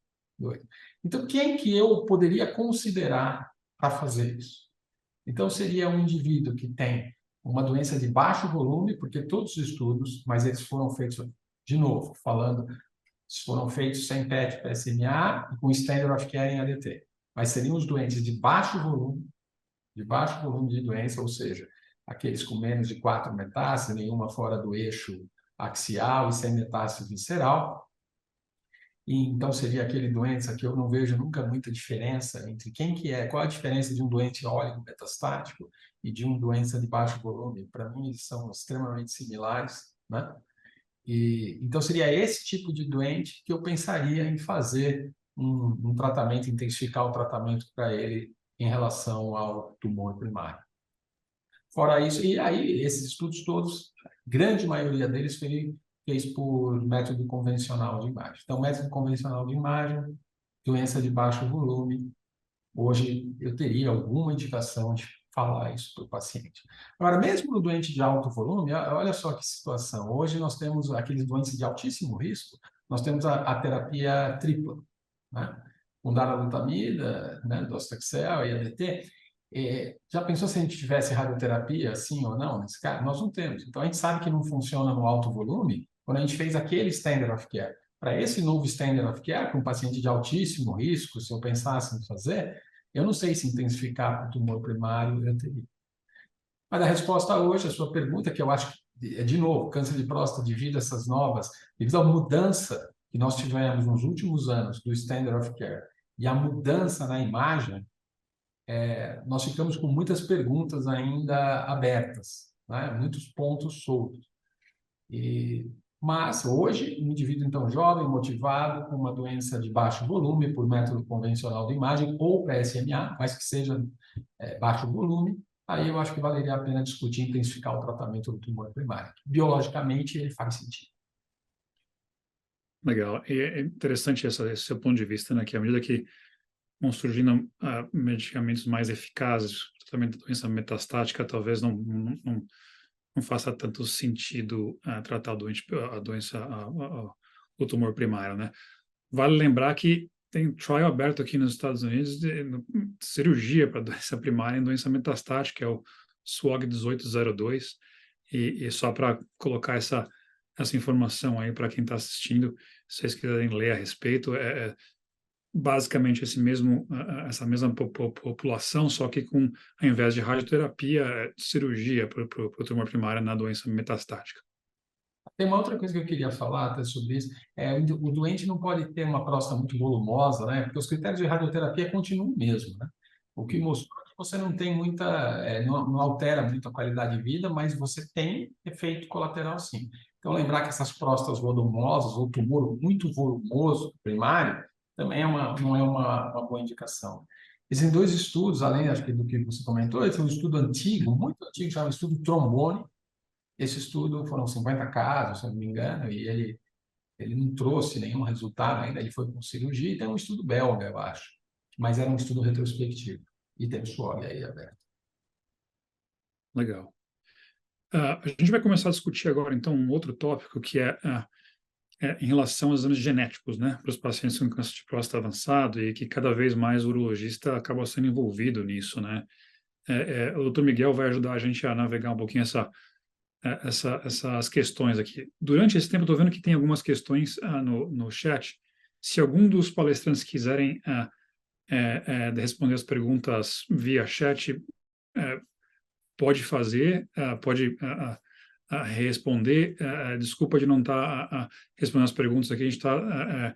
Então, quem que eu poderia considerar para fazer isso? Então, seria um indivíduo que tem uma doença de baixo volume, porque todos os estudos, mas eles foram feitos, de novo, foram feitos sem PET, PSMA e com Standard of Care em ADT. Mas seriam os doentes de baixo volume, de baixo volume de doença, ou seja, aqueles com menos de 4 metástases, nenhuma fora do eixo axial e sem metástase visceral. E então seria aquele doença que eu não vejo nunca muita diferença entre qual a diferença de um doente óligo metastático e de um doença de baixo volume. Para mim, eles são extremamente similares, né? E então seria esse tipo de doente que eu pensaria em fazer um tratamento, intensificar o tratamento para ele em relação ao tumor primário. Fora isso, e aí esses estudos todos, grande maioria deles fez por método convencional de imagem. Então, método convencional de imagem, doença de baixo volume, hoje eu teria alguma indicação de falar isso para o paciente. Agora, mesmo no doente de alto volume, olha só que situação. Hoje nós temos aqueles doentes de altíssimo risco, nós temos a terapia tripla, né? Com darolutamida, né, docetaxel e ADT. Já pensou se a gente tivesse radioterapia, sim ou não, nesse caso? Nós não temos. Então, a gente sabe que não funciona no alto volume quando a gente fez aquele standard of care. Para esse novo standard of care, com um paciente de altíssimo risco, se eu pensasse em fazer, eu não sei se intensificar o tumor primário eu teria. Mas a resposta hoje, a sua pergunta, que eu acho que, de novo, câncer de próstata devido a essas novas, devido à mudança que nós tivemos nos últimos anos do standard of care e a mudança na imagem, nós ficamos com muitas perguntas ainda abertas, né? Muitos pontos soltos. Mas hoje, um indivíduo então jovem, motivado, com uma doença de baixo volume por método convencional de imagem ou PSMA, mas que seja baixo volume, aí eu acho que valeria a pena discutir intensificar o tratamento do tumor primário. Biologicamente, ele faz sentido. Legal. E é interessante esse seu ponto de vista, né? Que à medida que vão surgindo medicamentos mais eficazes, o tratamento da doença metastática talvez não faça tanto sentido tratar a doença, o tumor primário, né? Vale lembrar que tem trial aberto aqui nos Estados Unidos de cirurgia para doença primária em doença metastática, é o SWOG 1802, e só para colocar essa informação aí para quem está assistindo, se vocês quiserem ler a respeito, basicamente essa mesma população, só que com, ao invés de radioterapia, cirurgia para o tumor primário na doença metastática. Tem uma outra coisa que eu queria falar até sobre isso, o doente não pode ter uma próstata muito volumosa, né? Porque os critérios de radioterapia continuam mesmo, né? O que mostrou que você não tem não altera muito a qualidade de vida, mas você tem efeito colateral sim. Então, lembrar que essas próstatas volumosas ou tumor muito volumoso primário também não é uma boa indicação. Existem dois estudos, além acho que do que você comentou, esse é um estudo antigo, muito antigo, chama estudo Trombone. Esse estudo foram 50 casos, se eu não me engano, e ele não trouxe nenhum resultado ainda, ele foi com cirurgia, e tem um estudo belga, eu acho, mas era um estudo retrospectivo, e tem o SWOG aí aberto. Legal. A gente vai começar a discutir agora, então, um outro tópico que é em relação aos exames genéticos, né, para os pacientes com câncer de próstata avançado e que cada vez mais o urologista acaba sendo envolvido nisso, né. O Dr. Miguel vai ajudar a gente a navegar um pouquinho essas questões aqui. Durante esse tempo, estou vendo que tem algumas questões no chat. Se algum dos palestrantes quiserem responder as perguntas via chat, pode fazer, pode responder. Desculpa de não estar respondendo as perguntas aqui, a gente está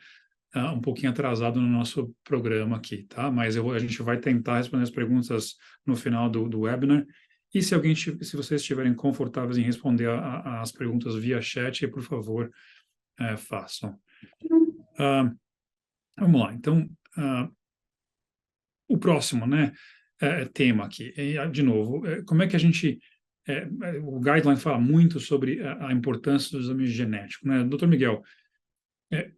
um pouquinho atrasado no nosso programa aqui, tá? Mas a gente vai tentar responder as perguntas no final do webinar. E se vocês estiverem confortáveis em responder as perguntas via chat, por favor, façam. Vamos lá. Então, o próximo, né, tema aqui, de novo, como é que a gente... o guideline fala muito sobre a importância do exame genético, né? Doutor Miguel,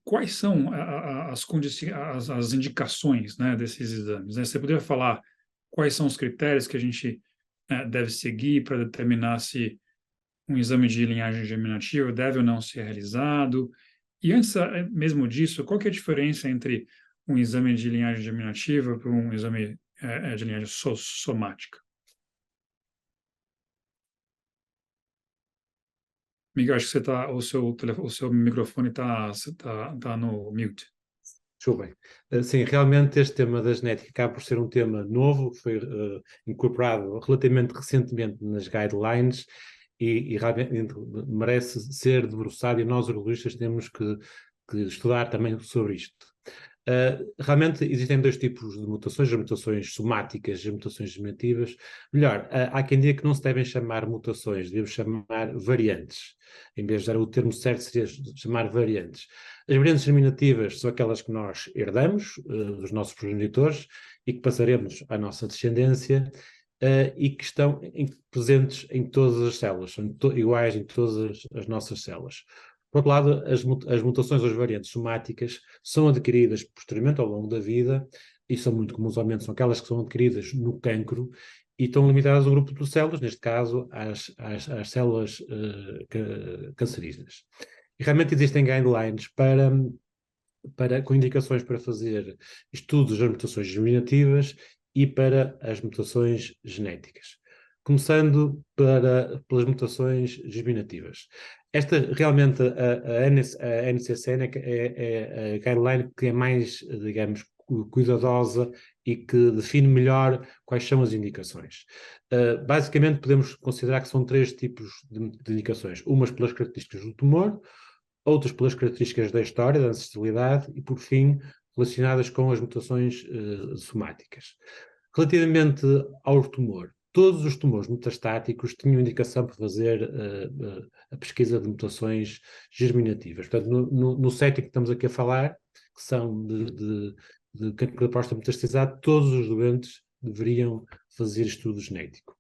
quais são as indicações, né, desses exames, né? Você poderia falar quais são os critérios que a gente deve seguir para determinar se um exame de linhagem germinativa deve ou não ser realizado? E antes mesmo disso, qual que é a diferença entre um exame de linhagem germinativa para um exame de linhagem somática? Miguel, acho que o seu microfone está no mute. Desculpem. Sim, realmente este tema da genética acaba por ser um tema novo, foi incorporado relativamente recentemente nas guidelines e realmente merece ser debruçado e nós, urologistas, temos que estudar também sobre isto. Realmente existem dois tipos de mutações, as mutações somáticas e as mutações degenerativas. Melhor, há quem diga que não se devem chamar mutações, devemos chamar variantes. Em vez de dar o termo certo, seria chamar variantes. As variantes germinativas são aquelas que nós herdamos dos nossos progenitores e que passaremos à nossa descendência e que estão presentes em todas as células, são iguais em todas as nossas células. Por outro lado, as mutações ou as variantes somáticas são adquiridas posteriormente ao longo da vida e são muito comumente são aquelas que são adquiridas no cancro e estão limitadas ao grupo de células, neste caso às células cancerígenas. E realmente existem guidelines com indicações para fazer estudos das mutações germinativas e para as mutações genéticas. Começando pelas mutações germinativas. Esta realmente, a NCCN é a guideline que é mais, digamos, cuidadosa e que define melhor quais são as indicações. Basicamente, podemos considerar que são 3 tipos de indicações. Umas pelas características do tumor, outras pelas características da história, da ancestralidade e, por fim, relacionadas com as mutações somáticas. Relativamente ao tumor, todos os tumores metastáticos tinham indicação para fazer a pesquisa de mutações germinativas. Portanto, no setting que estamos aqui a falar, que são de cancro da próstata metastizado, todos os doentes deveriam fazer estudo genético.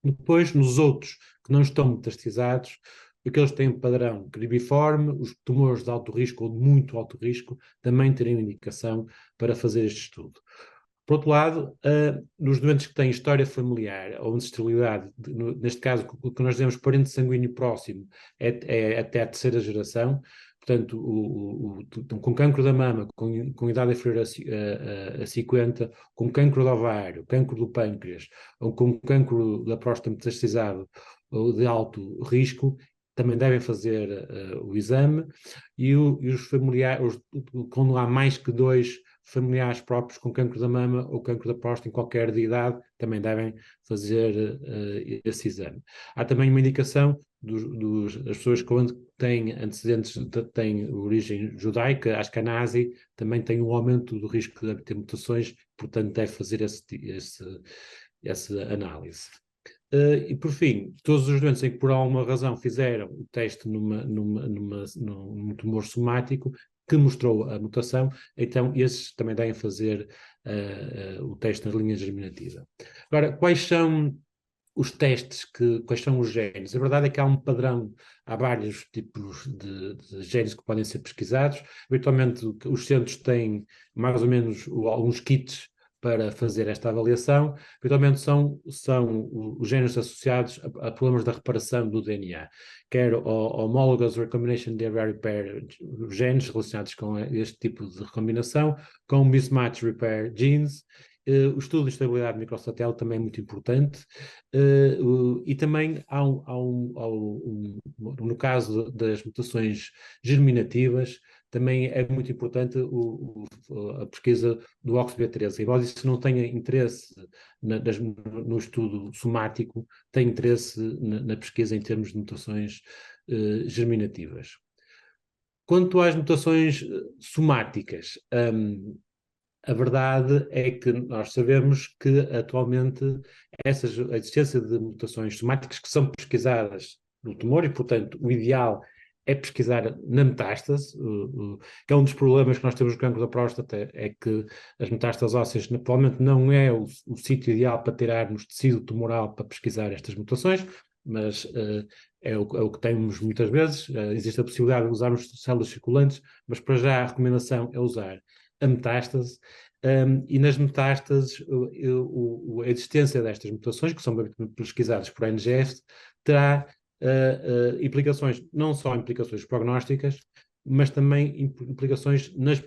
Depois, nos outros que não estão metastizados, aqueles que têm um padrão cribiforme, os tumores de alto risco ou de muito alto risco, também teriam indicação para fazer este estudo. Por outro lado, nos doentes que têm história familiar ou ancestralidade, neste caso, o que nós dizemos parente sanguíneo próximo, é até a terceira geração, portanto, com cancro da mama, com idade inferior a 50, com cancro do ovário, cancro do pâncreas, ou com cancro da próstata metastizado ou de alto risco, também devem fazer o exame, e os familiares, quando há mais que 2 familiares próprios com cancro da mama ou cancro da próstata em qualquer idade, também devem fazer esse exame. Há também uma indicação das pessoas que têm antecedentes, têm origem judaica, Ashkenazi, também têm um aumento do risco de ter mutações, portanto deve fazer essa análise. E por fim, todos os doentes em que por alguma razão fizeram o teste num tumor somático que mostrou a mutação, então esses também devem fazer o teste na linha germinativa. Agora, quais são os testes, quais são os genes? A verdade é que há um padrão, há vários tipos de genes que podem ser pesquisados. Habitualmente os centros têm mais ou menos alguns kits para fazer esta avaliação. Habitualmente são os genes associados a problemas da reparação do DNA, quer homologous recombination DNA repair genes relacionados com este tipo de recombinação, com mismatch repair genes. O estudo de estabilidade microsatélite também é muito importante, e também no caso das mutações germinativas, também é muito importante a pesquisa do OXB3. Embora isso não tenha interesse no estudo somático, tem interesse na pesquisa em termos de mutações germinativas. Quanto às mutações somáticas, a verdade é que nós sabemos que atualmente a existência de mutações somáticas que são pesquisadas no tumor e, portanto, o ideal é pesquisar na metástase, que é um dos problemas que nós temos no cancro da próstata, é que as metástases ósseas provavelmente não é o sítio ideal para tirarmos tecido tumoral para pesquisar estas mutações, mas é o que temos muitas vezes. Existe a possibilidade de usarmos células circulantes, mas para já a recomendação é usar a metástase, e nas metástases a existência destas mutações, que são pesquisadas por NGS, terá implicações, não só implicações prognósticas, mas também implicações nas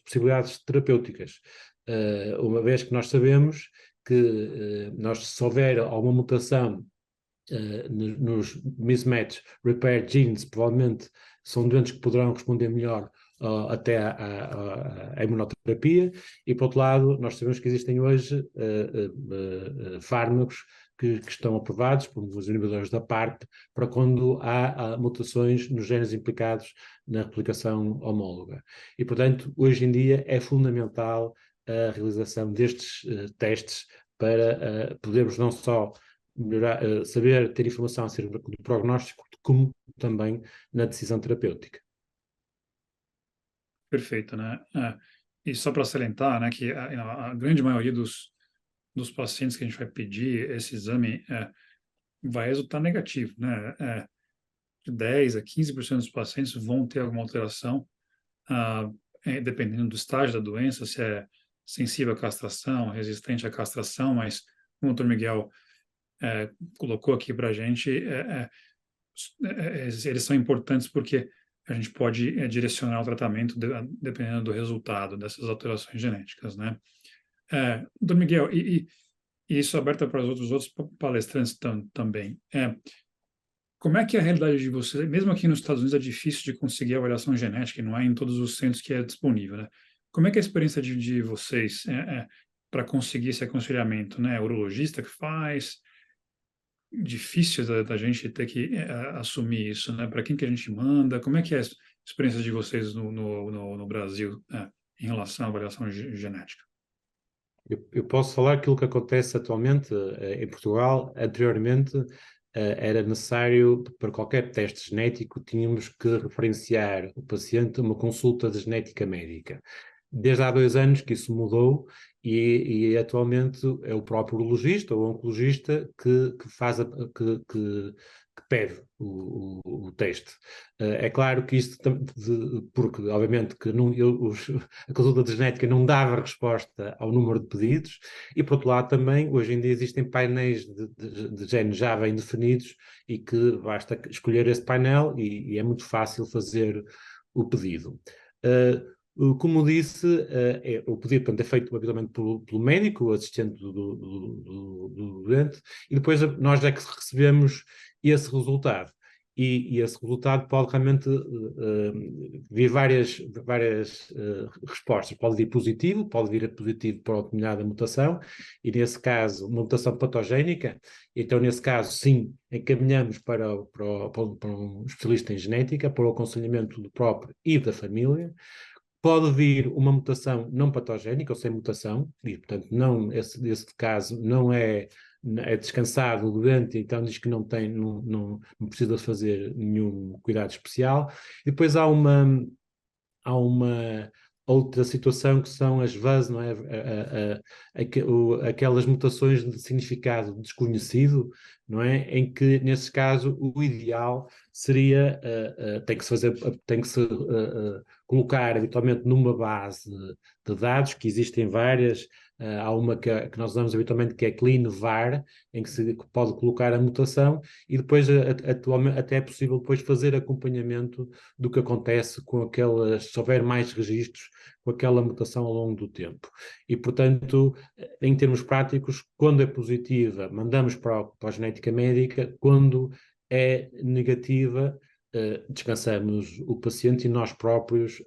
possibilidades terapêuticas, uma vez que nós sabemos que se houver alguma mutação nos mismatch repair genes, provavelmente são doentes que poderão responder melhor até à imunoterapia, e por outro lado, nós sabemos que existem hoje fármacos que estão aprovados, como os inibidores da PARP, para quando há mutações nos genes implicados na replicação homóloga. E, portanto, hoje em dia é fundamental a realização destes testes para podermos não só melhorar, saber ter informação acerca do prognóstico, como também na decisão terapêutica. Perfeito, né? E só para salientar, né, que a grande maioria dos pacientes que a gente vai pedir esse exame vai resultar negativo, né? De 10 a 15% dos pacientes vão ter alguma alteração, dependendo do estágio da doença, se é sensível à castração, resistente à castração, mas como o Dr. Miguel colocou aqui para a gente, eles são importantes porque a gente pode direcionar o tratamento dependendo do resultado dessas alterações genéticas, né? Dr. Miguel, e isso é aberto para os outros palestrantes também. Como é que é a realidade de você? Mesmo aqui nos Estados Unidos é difícil de conseguir avaliação genética, não é em todos os centros que é disponível, né? Como é que é a experiência de vocês para conseguir esse aconselhamento, né? É o urologista que faz? Difícil da gente ter que assumir isso, né? Para quem que a gente manda? Como é que é a experiência de vocês no Brasil em relação à avaliação genética? Eu posso falar aquilo que acontece atualmente em Portugal. Anteriormente, era necessário, para qualquer teste genético, tínhamos que referenciar o paciente a uma consulta de genética médica. Desde há 2 anos que isso mudou e atualmente é o próprio urologista ou oncologista que pede o teste. É claro que isto, porque obviamente que a consulta de genética não dava resposta ao número de pedidos, e por outro lado também, hoje em dia existem painéis de genes já bem definidos e que basta escolher esse painel e é muito fácil fazer o pedido. Como disse, o pedido, portanto, é feito habitualmente pelo médico, o assistente do doente, e depois nós é que recebemos esse resultado. E esse resultado pode realmente vir várias respostas. Pode vir positivo, pode vir positivo para uma determinada mutação, e nesse caso, uma mutação patogénica, então nesse caso, sim, encaminhamos para um especialista em genética, para o aconselhamento do próprio e da família. Pode vir uma mutação não patogénica ou sem mutação, e portanto esse caso não é descansado o doente, então diz que não precisa fazer nenhum cuidado especial. E depois há uma outra situação que são as VUS, não é? Aquelas mutações de significado desconhecido, não é? Em que, nesse caso, o ideal seria, tem que se colocar habitualmente numa base de dados, que existem várias. Há uma que nós usamos habitualmente, que é CleanVar, em que se pode colocar a mutação, e depois atualmente até é possível depois fazer acompanhamento do que acontece com aquelas, se houver mais registros, com aquela mutação ao longo do tempo. E, portanto, em termos práticos, quando é positiva, mandamos para a genética médica; quando é negativa, descansamos o paciente e nós próprios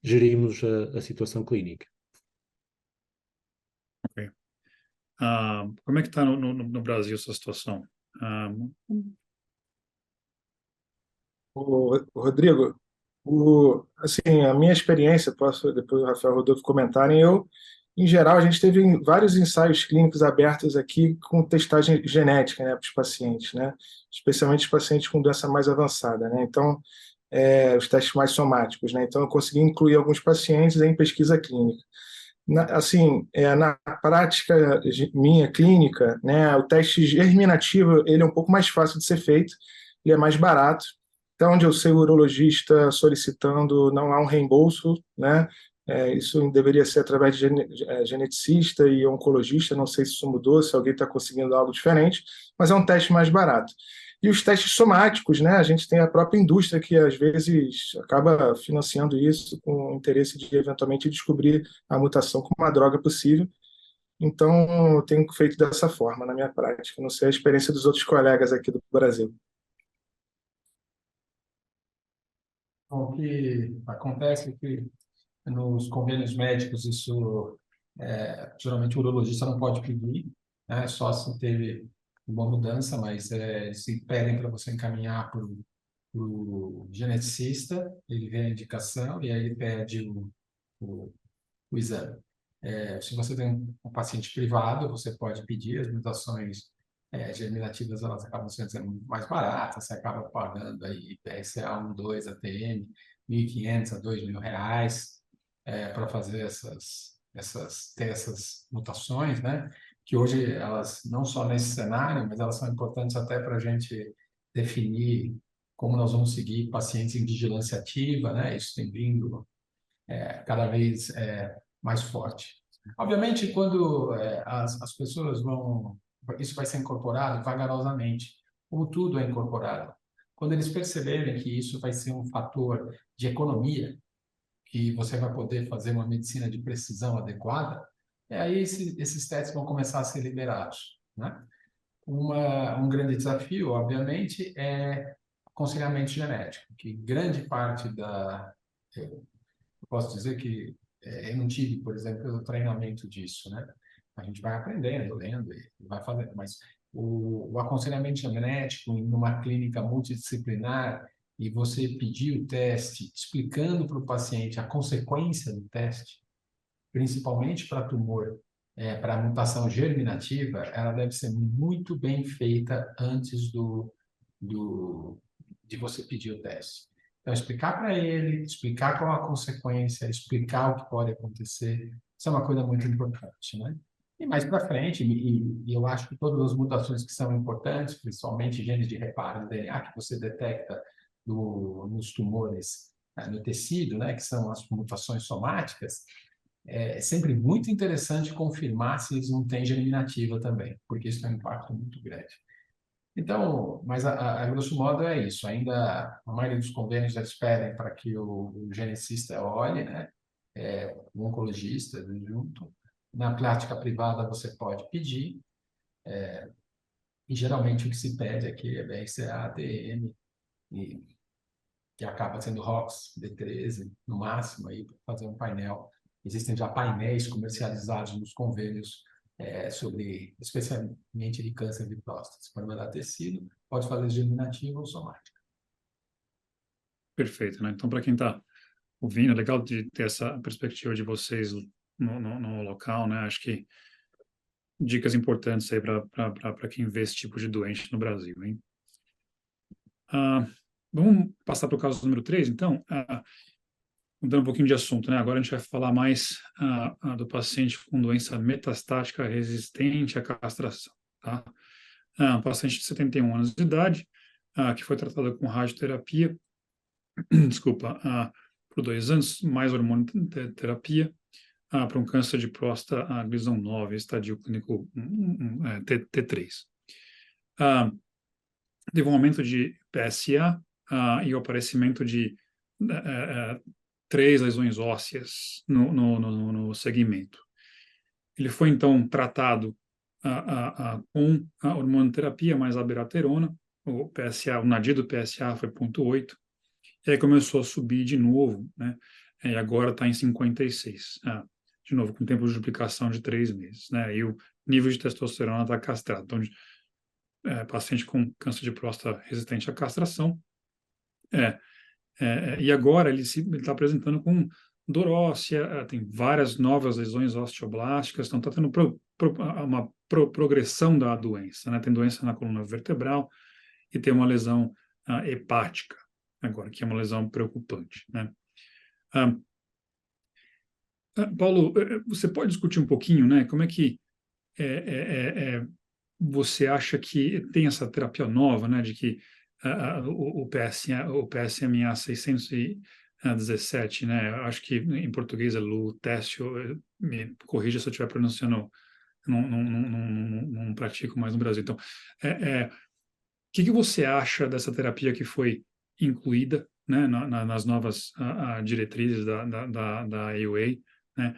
gerimos a situação clínica. Ok. Como é que está no Brasil essa situação? Rodrigo, assim, a minha experiência, posso depois o Rafael e o Rodolfo comentarem, em geral, a gente teve vários ensaios clínicos abertos aqui com testagem genética, né, para os pacientes, né, especialmente os pacientes com doença mais avançada, né, então, os testes mais somáticos, né, então eu consegui incluir alguns pacientes em pesquisa clínica. Assim, na prática minha clínica, né, o teste germinativo ele é um pouco mais fácil de ser feito, ele é mais barato. Então, onde eu sei o urologista solicitando, não há um reembolso, né? Isso deveria ser através de geneticista e oncologista, não sei se isso mudou, se alguém está conseguindo algo diferente, mas é um teste mais barato. E os testes somáticos, né? A gente tem a própria indústria que às vezes acaba financiando isso com o interesse de eventualmente descobrir a mutação com uma droga possível. Então, eu tenho feito dessa forma na minha prática. Não sei a experiência dos outros colegas aqui do Brasil. O que acontece é que nos convênios médicos isso geralmente o urologista não pode pedir, né? Só se teve uma mudança, mas se pedem para você encaminhar para o geneticista, ele vê a indicação e aí ele pede o, o exame. Se você tem um paciente privado, você pode pedir as mutações germinativas, elas acabam sendo mais baratas, você acaba pagando aí PSA 1, 2, ATM, R$ 1.500 a R$ 2.000 para fazer ter essas mutações, né? Que hoje elas, não só nesse cenário, mas elas são importantes até para a gente definir como nós vamos seguir pacientes em vigilância ativa, né? Isso tem vindo cada vez mais forte. Obviamente, quando as pessoas vão... Isso vai ser incorporado vagarosamente, como tudo é incorporado. Quando eles perceberem que isso vai ser um fator de economia, que você vai poder fazer uma medicina de precisão adequada, aí esses testes vão começar a ser liberados, né? Um grande desafio, obviamente, é aconselhamento genético, que grande parte eu posso dizer que eu não tive, por exemplo, o treinamento disso, né? A gente vai aprendendo, lendo e vai fazendo, mas o aconselhamento genético em uma clínica multidisciplinar e você pedir o teste explicando para o paciente a consequência do teste, principalmente para tumor, para mutação germinativa, ela deve ser muito bem feita antes de você pedir o teste. Então, explicar para ele, explicar qual a consequência, explicar o que pode acontecer, isso é uma coisa muito importante, né? E mais para frente, e eu acho que todas as mutações que são importantes, principalmente genes de reparo do DNA, que você detecta nos tumores, no tecido, né, que são as mutações somáticas, é sempre muito interessante confirmar se eles não têm germinativa também, porque isso tem um impacto muito grande. Então, mas a grosso modo é isso. Ainda a maioria dos convênios eles pedem para que o geneticista olhe, né? O oncologista junto. Na prática privada você pode pedir, e geralmente o que se pede aqui é BRCA, ATM, e que acaba sendo ROX, D13, no máximo, aí, para fazer um painel. Existem já painéis comercializados nos convênios sobre, especialmente de câncer de próstata. Se for mandar tecido, pode fazer germinativa ou somática. Perfeito, né? Então, para quem está ouvindo, é legal de ter essa perspectiva de vocês no local, né? Acho que dicas importantes aí para quem vê esse tipo de doente no Brasil, hein? Vamos passar para o caso número 3, então. Mudando um pouquinho de assunto, né? Agora a gente vai falar mais do paciente com doença metastática resistente à castração, tá? Um paciente de 71 anos de idade, que foi tratado com radioterapia, desculpa, por 2 anos, mais hormonoterapia, para um câncer de próstata, Gleason 9, estadio clínico T3. Teve um aumento de PSA e o aparecimento de 3 lesões ósseas no segmento. Ele foi, então, tratado com a hormonoterapia mais abiraterona, o PSA, o nadir do PSA foi 0,8, e aí começou a subir de novo, né? E agora está em 56, de novo, com tempo de duplicação de 3 meses, né? E o nível de testosterona está castrado. Então, paciente com câncer de próstata resistente à castração, e agora ele está apresentando com dor óssea, tem várias novas lesões osteoblásticas, então está tendo uma progressão da doença, né? Tem doença na coluna vertebral e tem uma lesão hepática, agora, que é uma lesão preocupante, né? Paulo, você pode discutir um pouquinho, né? Como é que você acha que tem essa terapia nova, né? De que o PSMA 617, né? Acho que em português é Lutectil, me corrija se eu estiver pronunciando, não pratico mais no Brasil. Então, o que você acha dessa terapia que foi incluída, né, nas novas diretrizes da AUA, né?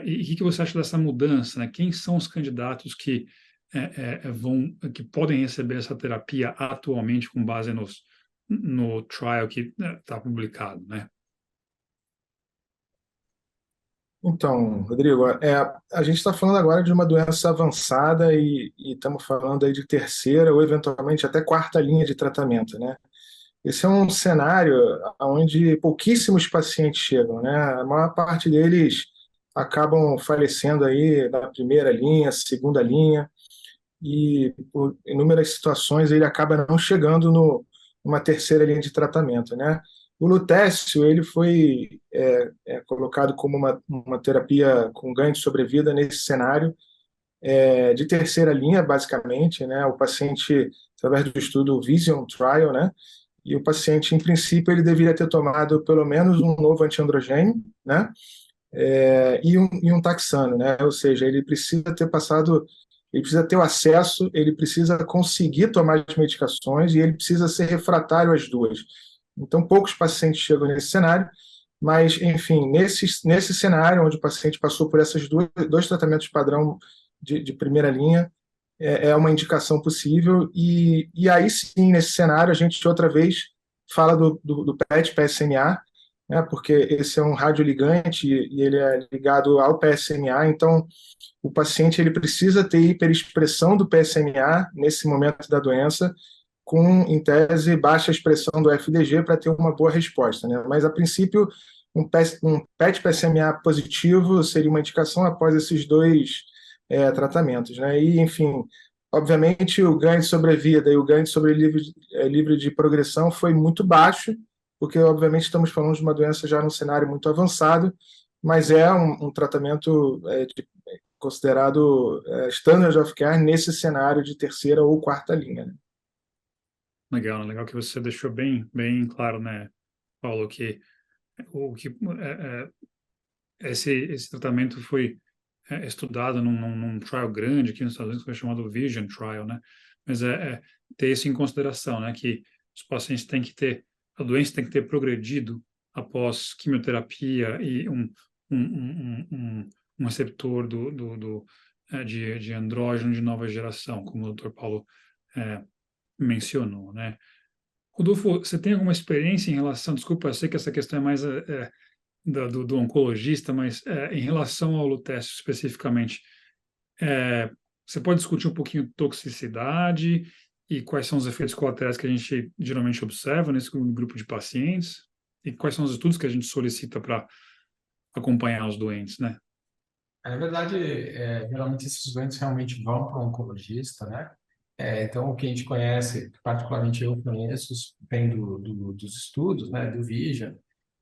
E o que você acha dessa mudança, né? Quem são os candidatos que que podem receber essa terapia atualmente com base no trial que está publicado, né? Então, Rodrigo, a gente está falando agora de uma doença avançada e estamos falando aí de terceira ou eventualmente até quarta linha de tratamento, né? Esse é um cenário onde pouquíssimos pacientes chegam, né? A maior parte deles acabam falecendo aí na primeira linha, segunda linha, e por inúmeras situações ele acaba não chegando numa terceira linha de tratamento, né? O lutécio ele foi colocado como uma terapia com ganho de sobrevida nesse cenário de terceira linha, basicamente, né? O paciente, através do estudo Vision Trial, né? E o paciente, em princípio, ele deveria ter tomado pelo menos um novo antiandrogênio, né? E um taxano, né? Ou seja, ele precisa ter passado, ele precisa ter o acesso, ele precisa conseguir tomar as medicações e ele precisa ser refratário às duas. Então, poucos pacientes chegam nesse cenário, mas, enfim, nesse cenário onde o paciente passou por esses dois tratamentos padrão de primeira linha, é uma indicação possível, e aí sim, nesse cenário, a gente outra vez fala do PET-PSMA, né, porque esse é um radioligante e ele é ligado ao PSMA, então o paciente ele precisa ter hiperexpressão do PSMA nesse momento da doença, com, em tese, baixa expressão do FDG para ter uma boa resposta, né? Mas, a princípio, um PET-PSMA positivo seria uma indicação após esses dois tratamentos, né? E, enfim, obviamente, o ganho de sobrevida e o ganho de livre de progressão foi muito baixo, porque, obviamente, estamos falando de uma doença já num cenário muito avançado, mas é um tratamento considerado standard of care nesse cenário de terceira ou quarta linha, né? Legal que você deixou bem claro, né, Paulo, que esse tratamento foi estudado num trial grande aqui nos Estados Unidos, que foi chamado Vision Trial, né? Mas ter isso em consideração, né, que os pacientes têm que ter, a doença tem que ter progredido após quimioterapia e um receptor de andrógeno de nova geração, como o Dr. Paulo mencionou, né? Rodolfo, você tem alguma experiência em relação, desculpa, eu sei que essa questão é mais do oncologista, mas em relação ao lutécio especificamente, você pode discutir um pouquinho toxicidade e quais são os efeitos colaterais que a gente geralmente observa nesse grupo de pacientes e quais são os estudos que a gente solicita para acompanhar os doentes, né? Na verdade, geralmente esses doentes realmente vão para o oncologista, né? Então, o que a gente conhece, particularmente eu conheço, vem dos estudos, né, do Vision,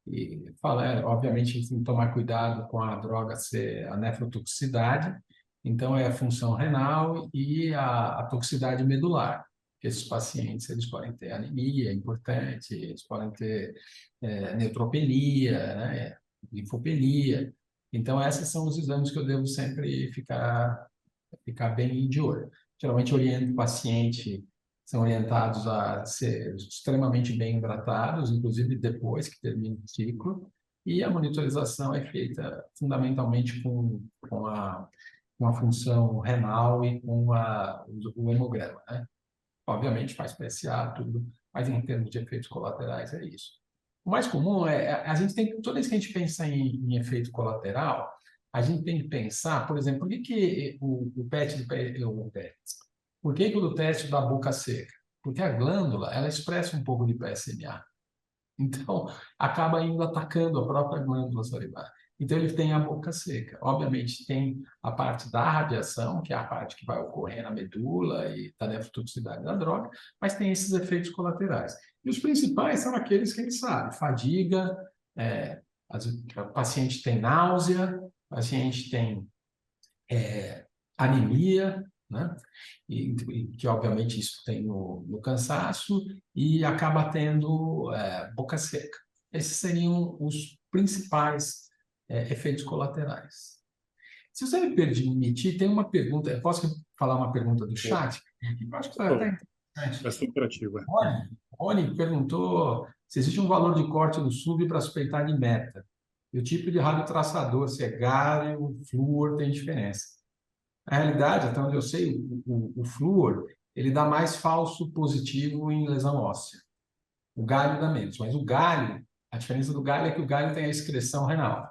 e fala, obviamente, a gente tem que tomar cuidado com a droga ser a nefrotoxicidade, então é a função renal e a toxicidade medular. Esses pacientes, eles podem ter anemia, é importante, eles podem ter neutropenia, né, linfopenia. Então, esses são os exames que eu devo sempre ficar bem de olho. Geralmente, oriento o paciente, são orientados a ser extremamente bem hidratados, inclusive depois que termina o ciclo, e a monitorização é feita fundamentalmente com a função renal e com o hemograma, né? Obviamente faz PSA, tudo, mas em termos de efeitos colaterais é isso. O mais comum a gente tem, toda vez que a gente pensa em efeito colateral, a gente tem que pensar, por exemplo, por que o PET, por que o lutécio da boca seca? Porque a glândula, ela expressa um pouco de PSMA. Então, acaba indo atacando a própria glândula salivar. Então, ele tem a boca seca. Obviamente, tem a parte da radiação, que é a parte que vai ocorrer na medula e da nefrotoxicidade da droga, mas tem esses efeitos colaterais. E os principais são aqueles que a gente sabe: fadiga, o paciente tem náusea, o paciente tem anemia, né? E que obviamente isso tem no cansaço e acaba tendo boca seca. Esses seriam os principais efeitos colaterais. Se você me permitir, tem uma pergunta, eu posso falar uma pergunta do chat? Eu acho que está interessante. Vai ser interativo. Rony perguntou se existe um valor de corte no sub para suspeitar de meta. E o tipo de radiotraçador, se é galho, flúor, tem diferença. Na realidade, até onde eu sei, o flúor, ele dá mais falso positivo em lesão óssea. o galho dá menos. Mas o galho, a diferença do galho é que o galho tem a excreção renal.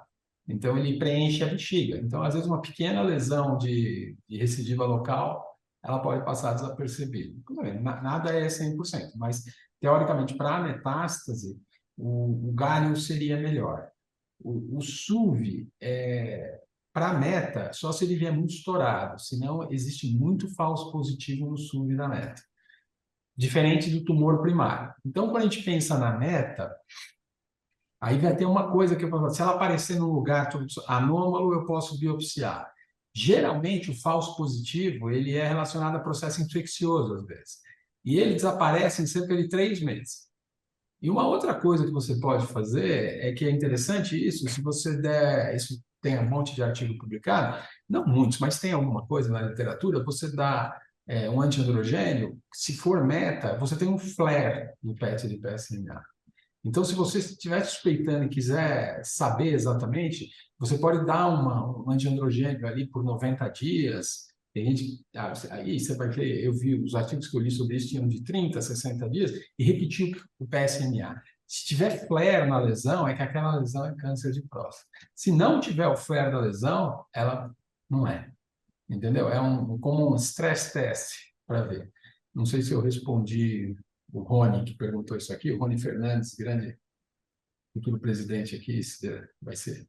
Então, ele preenche a bexiga. Então, às vezes, uma pequena lesão de recidiva local, ela pode passar desapercebida. Nada é 100%, mas, teoricamente, para a metástase, o galho seria melhor. O SUV, para a meta, só se ele vier muito estourado, senão existe muito falso positivo no SUV da meta, diferente do tumor primário. Então, quando a gente pensa na meta, aí vai ter uma coisa que eu falo, se ela aparecer num lugar anômalo, eu posso biopsiar. Geralmente, o falso positivo, ele é relacionado a processo infeccioso, às vezes. E ele desaparece em cerca de 3 meses. E uma outra coisa que você pode fazer, é que é interessante isso, se você der, isso tem um monte de artigo publicado, não muitos, mas tem alguma coisa na literatura, você dá um antiandrogênio, se for meta, você tem um flare no PET de PSMA. Então, se você estiver suspeitando e quiser saber exatamente, você pode dar um antiandrogênio ali por 90 dias. Tem gente, aí você vai ver, eu vi os artigos que eu li sobre isso, tinham de 30 a 60 dias, e repetiu o PSMA. Se tiver flare na lesão, é que aquela lesão é câncer de próstata. Se não tiver o flare da lesão, ela não é. Entendeu? É como um stress test para ver. Não sei se eu respondi o Rony, que perguntou isso aqui, o Rony Fernandes, grande futuro presidente aqui, vai ser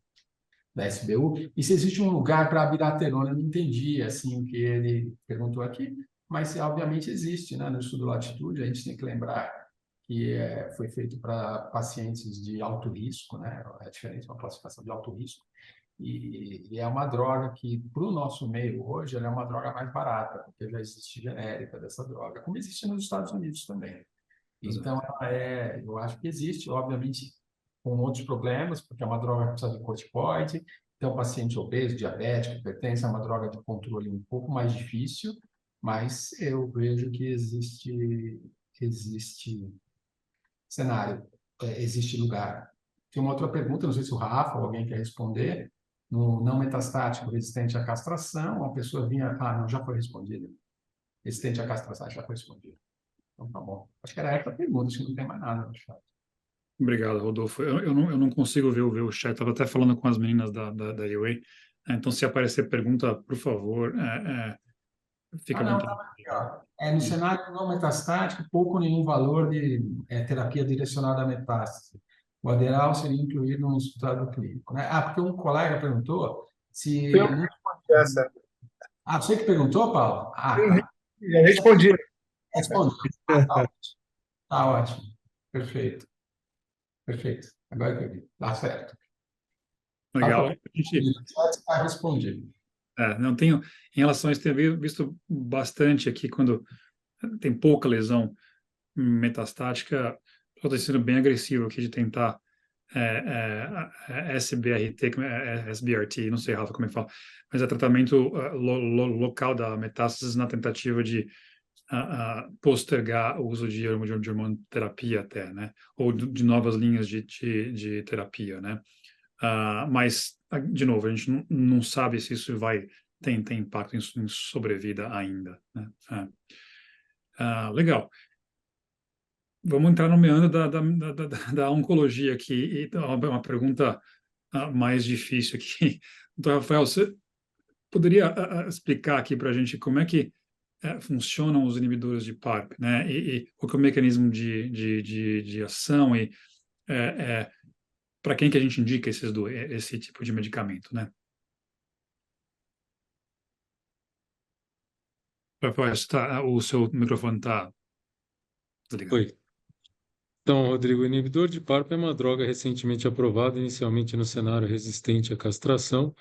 da SBU, e se existe um lugar para a abiraterona, eu não entendi assim, o que ele perguntou aqui, mas obviamente existe, né? No estudo Latitude, a gente tem que lembrar que foi feito para pacientes de alto risco, né? É diferente, uma classificação de alto risco, e é uma droga que, para o nosso meio hoje, ela é uma droga mais barata, porque já existe genérica dessa droga, como existe nos Estados Unidos também. Então, eu acho que existe, obviamente, com outros problemas, porque é uma droga que precisa de corticoide, então, paciente obeso, diabético, hipertenso, é uma droga de controle um pouco mais difícil, mas eu vejo que existe cenário, existe lugar. Tem uma outra pergunta, não sei se o Rafa ou alguém quer responder. No não metastático resistente à castração, a pessoa vinha... não, já foi respondido. Resistente à castração, já foi respondido. Então, tá bom. Acho que era essa a pergunta, acho que não tem mais nada no chat. Obrigado, Rodolfo. Eu não consigo ver o chat, estava até falando com as meninas da UA. Então, se aparecer pergunta, por favor, fica à Não, vontade. estava aqui, ó. No cenário não metastático, pouco ou nenhum valor de terapia direcionada à metástase. O aderal seria incluído no resultado clínico, né? Porque um colega perguntou se... Eu respondi essa. Você que perguntou, Paulo? Tá. Eu respondi. Respondi. Tá ótimo. Tá ótimo. Perfeito. Perfeito. Agora que eu vi. Tá certo. Legal. Tá está respondido. Não tenho, em relação a isso, tenho visto bastante aqui quando tem pouca lesão metastática, estou sendo bem agressivo aqui de tentar SBRT, SBRT, não sei, Rafa, como é que fala, mas é tratamento local da metástase na tentativa de postergar o uso de hormonoterapia até, né? Ou de novas linhas de terapia, né? Mas, de novo, a gente não sabe se isso vai ter impacto em sobrevida ainda, né? Legal. Vamos entrar no meandro da oncologia aqui, e uma pergunta mais difícil aqui. Então, Rafael, você poderia explicar aqui para a gente como é que funcionam os inibidores de PARP, né? E qual que é o mecanismo de ação e para quem que a gente indica esse tipo de medicamento, né? Rafael, o seu microfone está desligado. Oi. Então, Rodrigo, o inibidor de PARP é uma droga recentemente aprovada, inicialmente no cenário resistente à castração,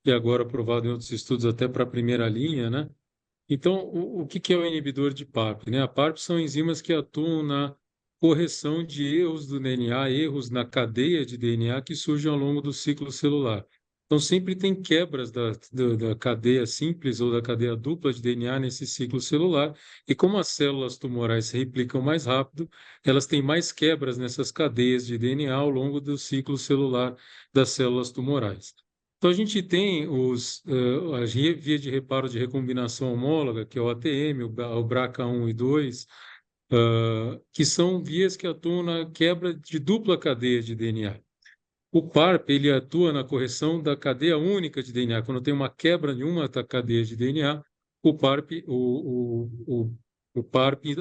e agora aprovado em outros estudos até para a primeira linha, né? Então, o que é o inibidor de PARP, né? A PARP são enzimas que atuam na correção de erros do DNA, erros na cadeia de DNA que surgem ao longo do ciclo celular. Então, sempre tem quebras da cadeia simples ou da cadeia dupla de DNA nesse ciclo celular, e como as células tumorais se replicam mais rápido, elas têm mais quebras nessas cadeias de DNA ao longo do ciclo celular das células tumorais. Então, a gente tem a via de reparo de recombinação homóloga, que é o ATM, o BRCA1 e 2, que são vias que atuam na quebra de dupla cadeia de DNA. O PARP ele atua na correção da cadeia única de DNA. Quando tem uma quebra de uma cadeia de DNA, o PARP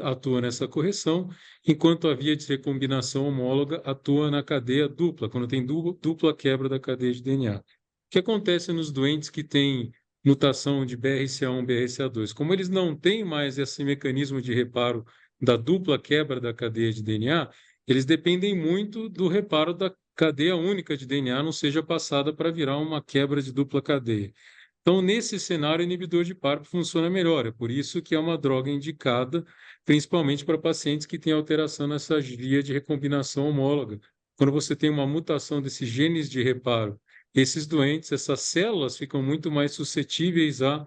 atua nessa correção, enquanto a via de recombinação homóloga atua na cadeia dupla, quando tem dupla quebra da cadeia de DNA. O que acontece nos doentes que têm mutação de BRCA1, BRCA2? Como eles não têm mais esse mecanismo de reparo da dupla quebra da cadeia de DNA, eles dependem muito do reparo da cadeia única de DNA não seja passada para virar uma quebra de dupla cadeia. Então, nesse cenário, o inibidor de PARP funciona melhor. É por isso que é uma droga indicada, principalmente para pacientes que têm alteração nessa via de recombinação homóloga. Quando você tem uma mutação desses genes de reparo, esses doentes, essas células ficam muito mais suscetíveis à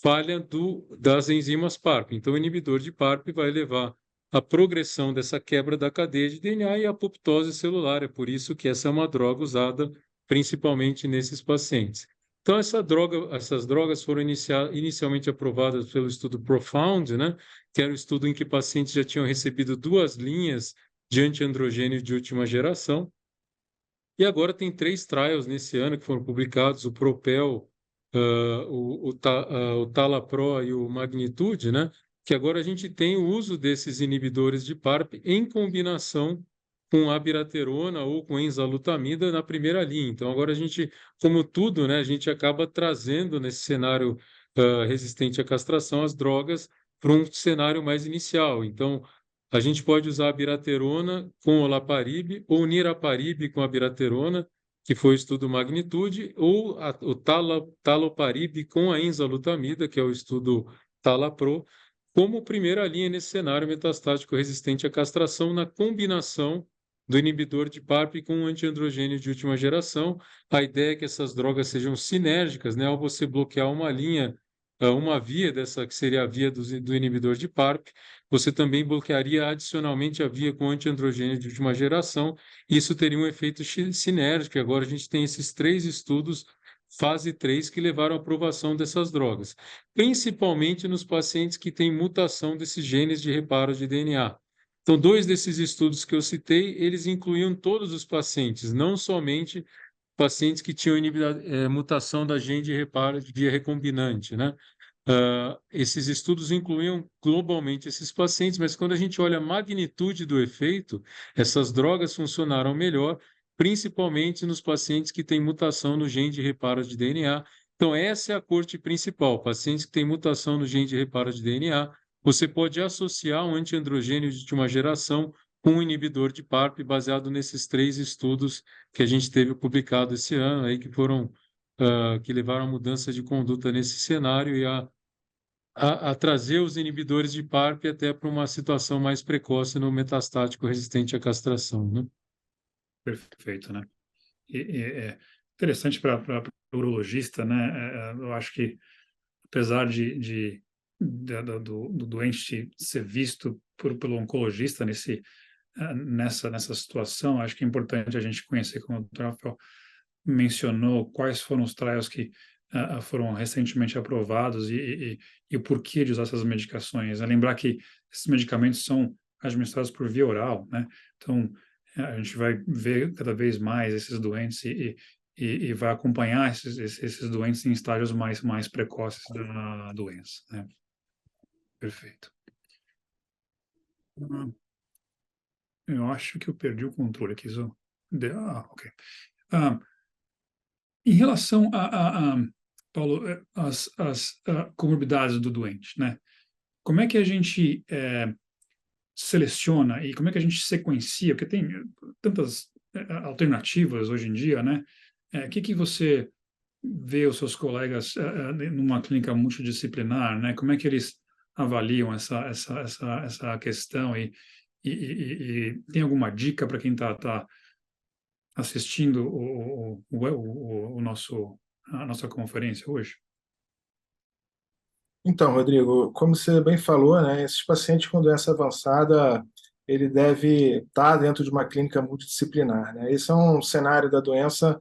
falha das enzimas PARP. Então, o inibidor de PARP vai levar à progressão dessa quebra da cadeia de DNA e à apoptose celular. É por isso que essa é uma droga usada principalmente nesses pacientes. Então, essas drogas foram inicialmente aprovadas pelo estudo PROfound, né, que era o estudo em que pacientes já tinham recebido 2 linhas de antiandrogênio de última geração. E agora tem 3 trials nesse ano que foram publicados, o PROPEL, o TALAPRO e o Magnitude, né? Que agora a gente tem o uso desses inibidores de PARP em combinação com abiraterona ou com enzalutamida na primeira linha. Então, agora a gente, como tudo, né, a gente acaba trazendo nesse cenário resistente à castração as drogas para um cenário mais inicial. Então, a gente pode usar abiraterona com olaparib ou niraparib com abiraterona, que foi o estudo Magnitude, ou o talaparib com a enzalutamida, que é o estudo TALAPRO, como primeira linha nesse cenário metastático resistente à castração na combinação do inibidor de PARP com o antiandrogênio de última geração. A ideia é que essas drogas sejam sinérgicas, né? Ao você bloquear uma linha, uma via dessa que seria a via do inibidor de PARP, você também bloquearia adicionalmente a via com antiandrogênio de última geração. Isso teria um efeito sinérgico. E agora a gente tem esses 3 estudos, fase 3, que levaram à aprovação dessas drogas, principalmente nos pacientes que têm mutação desses genes de reparo de DNA. Então, 2 desses estudos que eu citei, eles incluíam todos os pacientes, não somente pacientes que tinham mutação da gene de reparo de via recombinante, né? Esses estudos incluíam globalmente esses pacientes, mas quando a gente olha a magnitude do efeito, essas drogas funcionaram melhor, principalmente nos pacientes que têm mutação no gene de reparo de DNA. Então, essa é a corte principal. Pacientes que têm mutação no gene de reparo de DNA, você pode associar um antiandrogênio de última geração com um inibidor de PARP, baseado nesses 3 estudos que a gente teve publicado esse ano, aí, que levaram a mudança de conduta nesse cenário e a trazer os inibidores de PARP até para uma situação mais precoce no metastático resistente à castração, né? Perfeito, né? E é interessante para o urologista, né? Eu acho que, apesar do doente ser visto pelo oncologista nessa situação, acho que é importante a gente conhecer, como o Dr. Rafael mencionou, quais foram os trials que foram recentemente aprovados e o porquê de usar essas medicações. Lembrar que esses medicamentos são administrados por via oral, né? Então, a gente vai ver cada vez mais esses doentes e vai acompanhar esses doentes em estágios mais precoces da doença, né? Perfeito. Eu acho que eu perdi o controle aqui. Ok. Em relação Paulo, as comorbidades do doente, né? Como é que a gente seleciona e como é que a gente sequencia? Porque tem tantas alternativas hoje em dia, né? O que você vê os seus colegas numa clínica multidisciplinar, né? Como é que eles avaliam essa questão e tem alguma dica para quem está assistindo a nossa conferência hoje? Então, Rodrigo, como você bem falou, né, esses pacientes com doença avançada, ele deve estar dentro de uma clínica multidisciplinar, né? Esse é um cenário da doença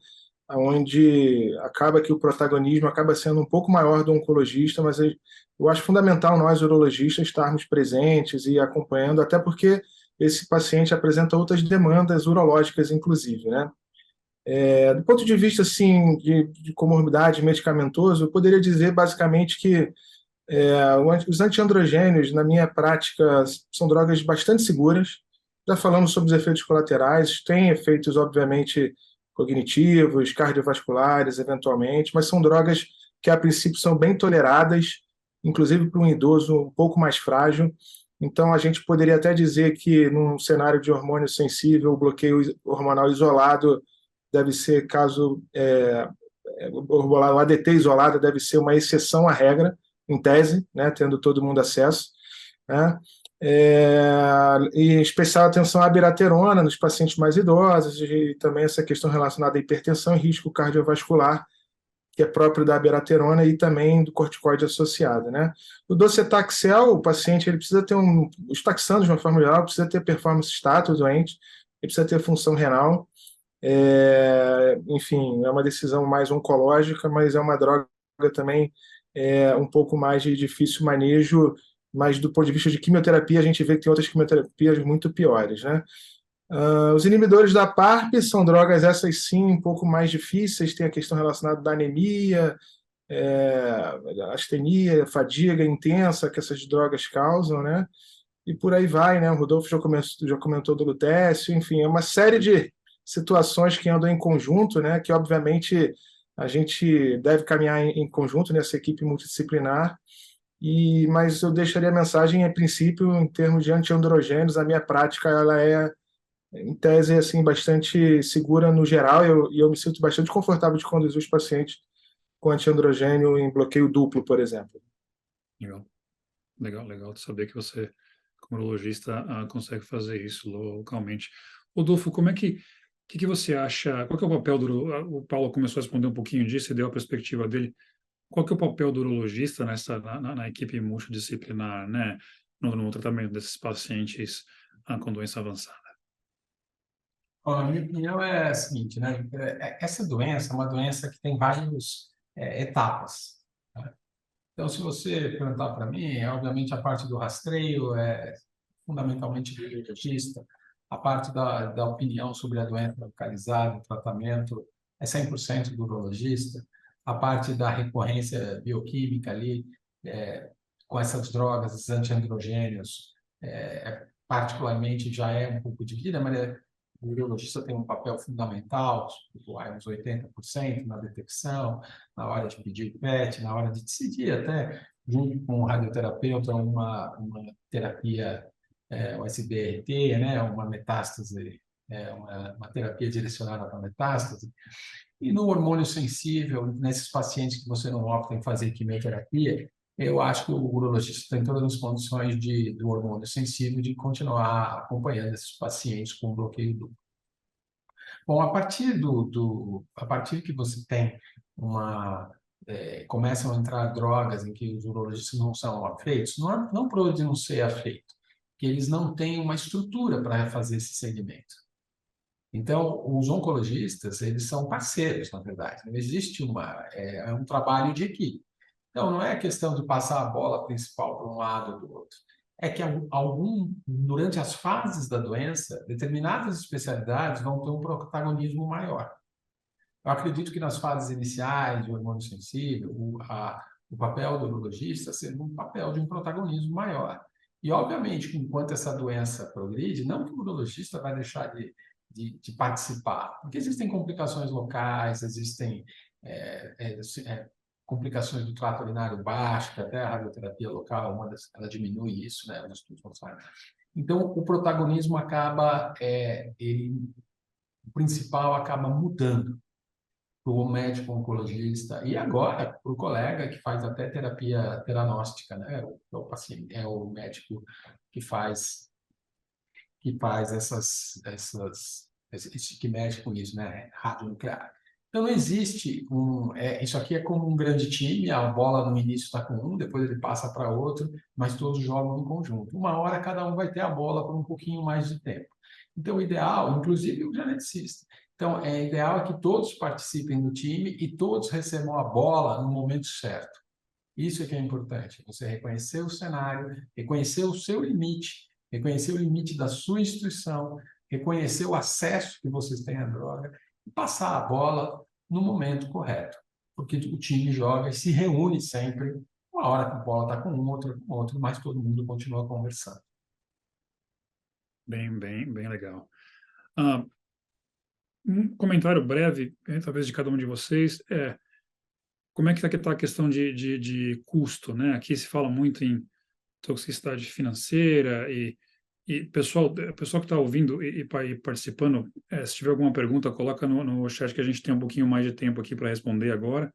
onde acaba que o protagonismo acaba sendo um pouco maior do oncologista, mas eu acho fundamental nós, urologistas, estarmos presentes e acompanhando, até porque esse paciente apresenta outras demandas urológicas, inclusive, né? Do ponto de vista assim, de comorbidade medicamentoso, eu poderia dizer basicamente que os antiandrogênios, na minha prática, são drogas bastante seguras. Já falamos sobre os efeitos colaterais, tem efeitos, obviamente, cognitivos, cardiovasculares, eventualmente, mas são drogas que, a princípio, são bem toleradas, inclusive para um idoso um pouco mais frágil. Então, a gente poderia até dizer que, num cenário de hormônio sensível, o bloqueio hormonal isolado deve ser, o ADT isolado deve ser uma exceção à regra, em tese, né, tendo todo mundo acesso, né? E especial atenção à abiraterona nos pacientes mais idosos, e também essa questão relacionada à hipertensão e risco cardiovascular, que é próprio da abiraterona e também do corticoide associado, né? O docetaxel, o paciente ele precisa ter os taxanos, de uma forma geral, precisa ter performance status doente, ele precisa ter função renal, enfim, é uma decisão mais oncológica, mas é uma droga também um pouco mais de difícil manejo, mas do ponto de vista de quimioterapia, a gente vê que tem outras quimioterapias muito piores, né? Os inibidores da PARP são drogas, essas sim, um pouco mais difíceis, tem a questão relacionada à anemia, astenia, fadiga intensa que essas drogas causam, né? E por aí vai, né? O Rodolfo já comentou do lutécio, enfim, é uma série de situações que andam em conjunto, né? Que obviamente a gente deve caminhar em conjunto nessa equipe multidisciplinar. Mas eu deixaria a mensagem, a princípio, em termos de antiandrogênios, a minha prática ela é, em tese, assim, bastante segura no geral, e eu me sinto bastante confortável de conduzir os pacientes com antiandrogênio em bloqueio duplo, por exemplo. Legal de saber que você, como urologista, consegue fazer isso localmente. Rodolfo, como é que você acha, qual que é o papel o Paulo começou a responder um pouquinho disso e deu a perspectiva dele. Qual que é o papel do urologista na equipe multidisciplinar, né, no tratamento desses pacientes com doença avançada? Bom, a minha opinião é a seguinte, né? Essa doença é uma doença que tem várias etapas, né? Então, se você perguntar para mim, obviamente a parte do rastreio é fundamentalmente do urologista, a parte da opinião sobre a doença localizada, o tratamento, é 100% do urologista, a parte da recorrência bioquímica ali, com essas drogas, esses antiandrogênios, particularmente já é um pouco dividida, mas o urologista tem um papel fundamental, uns 80% na detecção, na hora de pedir PET, na hora de decidir até, junto com o radioterapeuta, uma terapia, o SBRT, né, uma metástase, uma terapia direcionada para metástase. E no hormônio sensível, nesses pacientes que você não opta em fazer quimioterapia, eu acho que o urologista tem todas as condições do hormônio sensível de continuar acompanhando esses pacientes com bloqueio duplo. Bom, a partir que você tem começam a entrar drogas em que os urologistas não são afeitos, não por não ser afeito, que eles não têm uma estrutura para fazer esse segmento. Então, os oncologistas, eles são parceiros, na verdade. Não existe um trabalho de equipe. Então, não é a questão de passar a bola principal para um lado ou do outro. É que durante as fases da doença, determinadas especialidades vão ter um protagonismo maior. Eu acredito que nas fases iniciais de hormônio sensível, o papel do urologista seja um papel de um protagonismo maior. E, obviamente, enquanto essa doença progride, não que o urologista vai deixar de participar, porque existem complicações locais, existem complicações do trato urinário baixo, que até a radioterapia local, ela diminui isso, né? Os estudos mostraram. Então, o protagonismo acaba, o principal acaba mudando para o médico oncologista e agora para o colega que faz até terapia teranóstica, né? O paciente é o médico que que mexe com isso, né? Radionuclear. Então, não existe isso aqui é como um grande time, a bola no início está com um, depois ele passa para outro, mas todos jogam em conjunto. Uma hora cada um vai ter a bola por um pouquinho mais de tempo. Então, o ideal, inclusive o geneticista, Então, é ideal que todos participem do time e todos recebam a bola no momento certo. Isso é que é importante, você reconhecer o cenário, reconhecer o seu limite, reconhecer o limite da sua instituição, reconhecer o acesso que vocês têm à droga e passar a bola no momento correto. Porque o time joga e se reúne sempre, uma hora que a bola está com um, outra com outro, mas todo mundo continua conversando. Bem legal. Um comentário breve, talvez de cada um de vocês, como é que está a questão de custo, né? Aqui se fala muito em toxicidade financeira e pessoal que está ouvindo e participando, se tiver alguma pergunta, coloca no chat que a gente tem um pouquinho mais de tempo aqui para responder agora.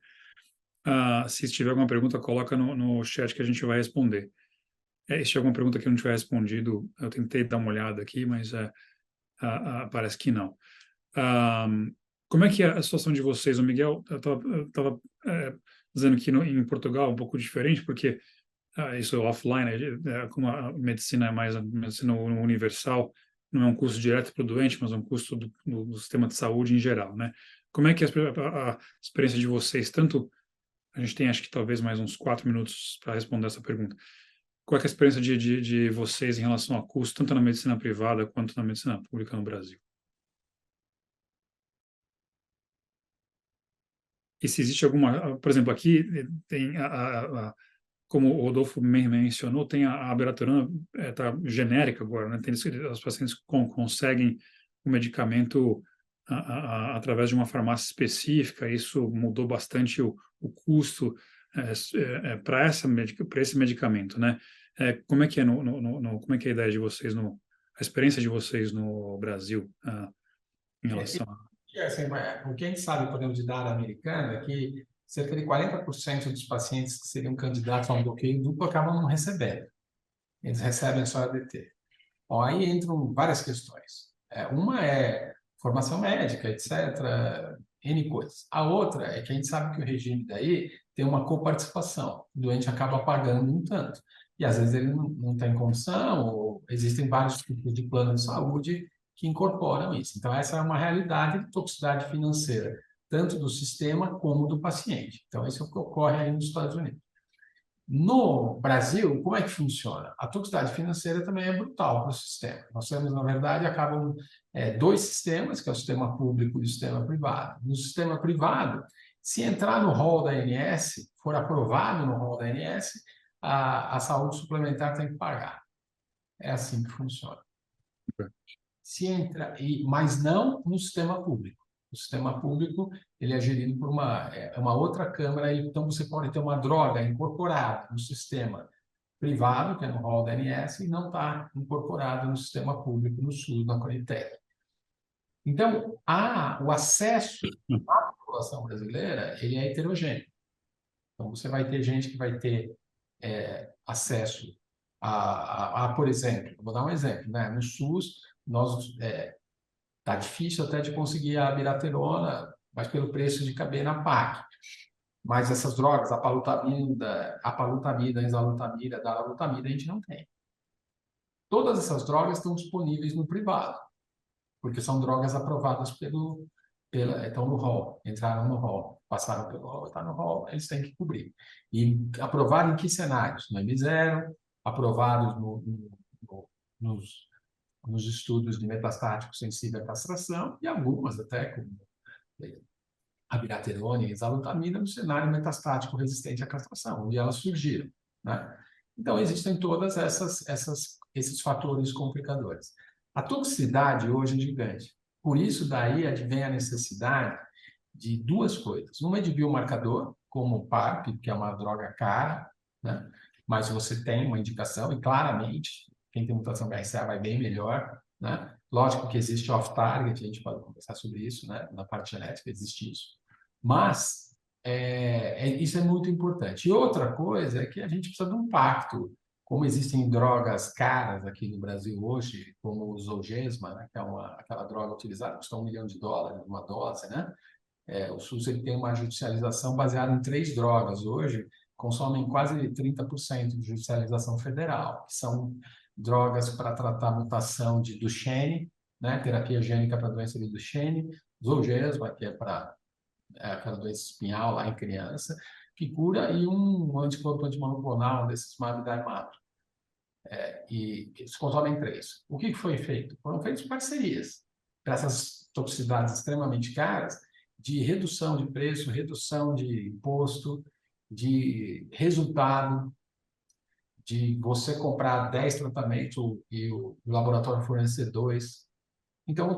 Se tiver alguma pergunta, coloca no chat que a gente vai responder. Se tiver alguma pergunta que eu não tiver respondido, eu tentei dar uma olhada aqui, mas parece que não. Como é que é a situação de vocês? O Miguel estava dizendo que em Portugal é um pouco diferente, porque isso é offline, como a medicina é mais a medicina universal, não é um custo direto para o doente, mas é um custo do sistema de saúde em geral, né? Como é que é a experiência de vocês? Tanto, a gente tem acho que talvez mais uns 4 minutos para responder essa pergunta. Qual é a experiência de vocês em relação a custo, tanto na medicina privada quanto na medicina pública no Brasil? E se existe alguma, por exemplo, aqui tem como o Rodolfo mencionou, tem a abiraterona tá genérica agora, né? Os pacientes conseguem o medicamento através de uma farmácia específica. Isso mudou bastante o custo para esse medicamento, né? Como é que é como é que é a ideia de vocês a experiência de vocês no Brasil em relação Assim, o que a gente sabe, por exemplo, de dado americano é que cerca de 40% dos pacientes que seriam candidatos a um bloqueio duplo acabam não recebendo. Eles recebem só ADT. Bom, aí entram várias questões. Uma é formação médica, etc., N coisas. A outra é que a gente sabe que o regime daí tem uma coparticipação. O doente acaba pagando um tanto. E às vezes ele não tem condição, ou existem vários tipos de plano de saúde que incorporam isso. Então, essa é uma realidade de toxicidade financeira, tanto do sistema como do paciente. Então, isso é o que ocorre aí nos Estados Unidos. No Brasil, como é que funciona? A toxicidade financeira também é brutal para o sistema. Nós temos, na verdade, acabam dois sistemas, que é o sistema público e o sistema privado. No sistema privado, se entrar no rol da ANS, for aprovado no rol da ANS, a saúde suplementar tem que pagar. É assim que funciona. Se entra, mas não no sistema público. O sistema público ele é gerido por uma outra câmara, então você pode ter uma droga incorporada no sistema privado, que é no rol da ANS, e não está incorporada no sistema público, no SUS, na Conitec. Então, o acesso à população brasileira ele é heterogêneo. Então, você vai ter gente que vai ter acesso por exemplo, vou dar um exemplo, né? No SUS, está difícil até de conseguir a abiraterona, mas pelo preço de caber na PAC. Mas essas drogas, a palutamida, a enzalutamida, a dalalutamida, a gente não tem. Todas essas drogas estão disponíveis no privado, porque são drogas aprovadas estão no rol, entraram no rol, passaram pelo rol, está no rol, eles têm que cobrir. E aprovaram em que cenários? No M0, aprovados nos estudos de metastático sensível à castração, e algumas até como abiraterona e enzalutamida no cenário metastático resistente à castração, onde elas surgiram, né? Então, existem todas esses fatores complicadores. A toxicidade hoje é gigante. Por isso, daí advém a necessidade de duas coisas. Uma é de biomarcador, como o PARP, que é uma droga cara, né? Mas você tem uma indicação, e claramente, quem tem mutação BRCA vai bem melhor, né? Lógico que existe off-target, a gente pode conversar sobre isso, né? Na parte genética existe isso. Mas isso é muito importante. E outra coisa é que a gente precisa de um pacto. Como existem drogas caras aqui no Brasil hoje, como o Zolgensma, né? Que é aquela droga utilizada, custa $1 milhão, uma dose, né? O SUS ele tem uma judicialização baseada em 3 drogas. Hoje, consomem quase 30% de judicialização federal, que são drogas para tratar a mutação de Duchenne, né? Terapia gênica para a doença de Duchenne, Zolgensma, que é para aquela doença espinhal lá em criança, que cura, e um anticorpo antimonoclonal desses Mavidarmab. E eles consomem 3. O que foi feito? Foram feitas parcerias para essas toxicidades extremamente caras, de redução de preço, redução de imposto, de resultado, de você comprar 10 tratamentos e o laboratório fornecer 2. Então,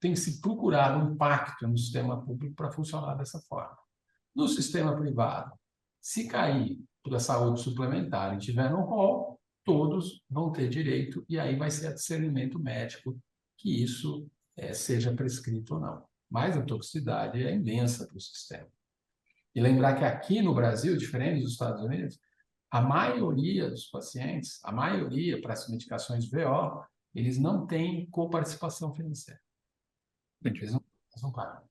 tem se procurado um pacto no sistema público para funcionar dessa forma. No sistema privado, se cair para a saúde suplementar e tiver no rol, todos vão ter direito, e aí vai ser a discernimento médico que isso seja prescrito ou não. Mas a toxicidade é imensa para o sistema. E lembrar que aqui no Brasil, diferente dos Estados Unidos, a maioria dos pacientes, a maioria para as medicações VO, eles não têm coparticipação financeira. Entendi. Eles não pagam.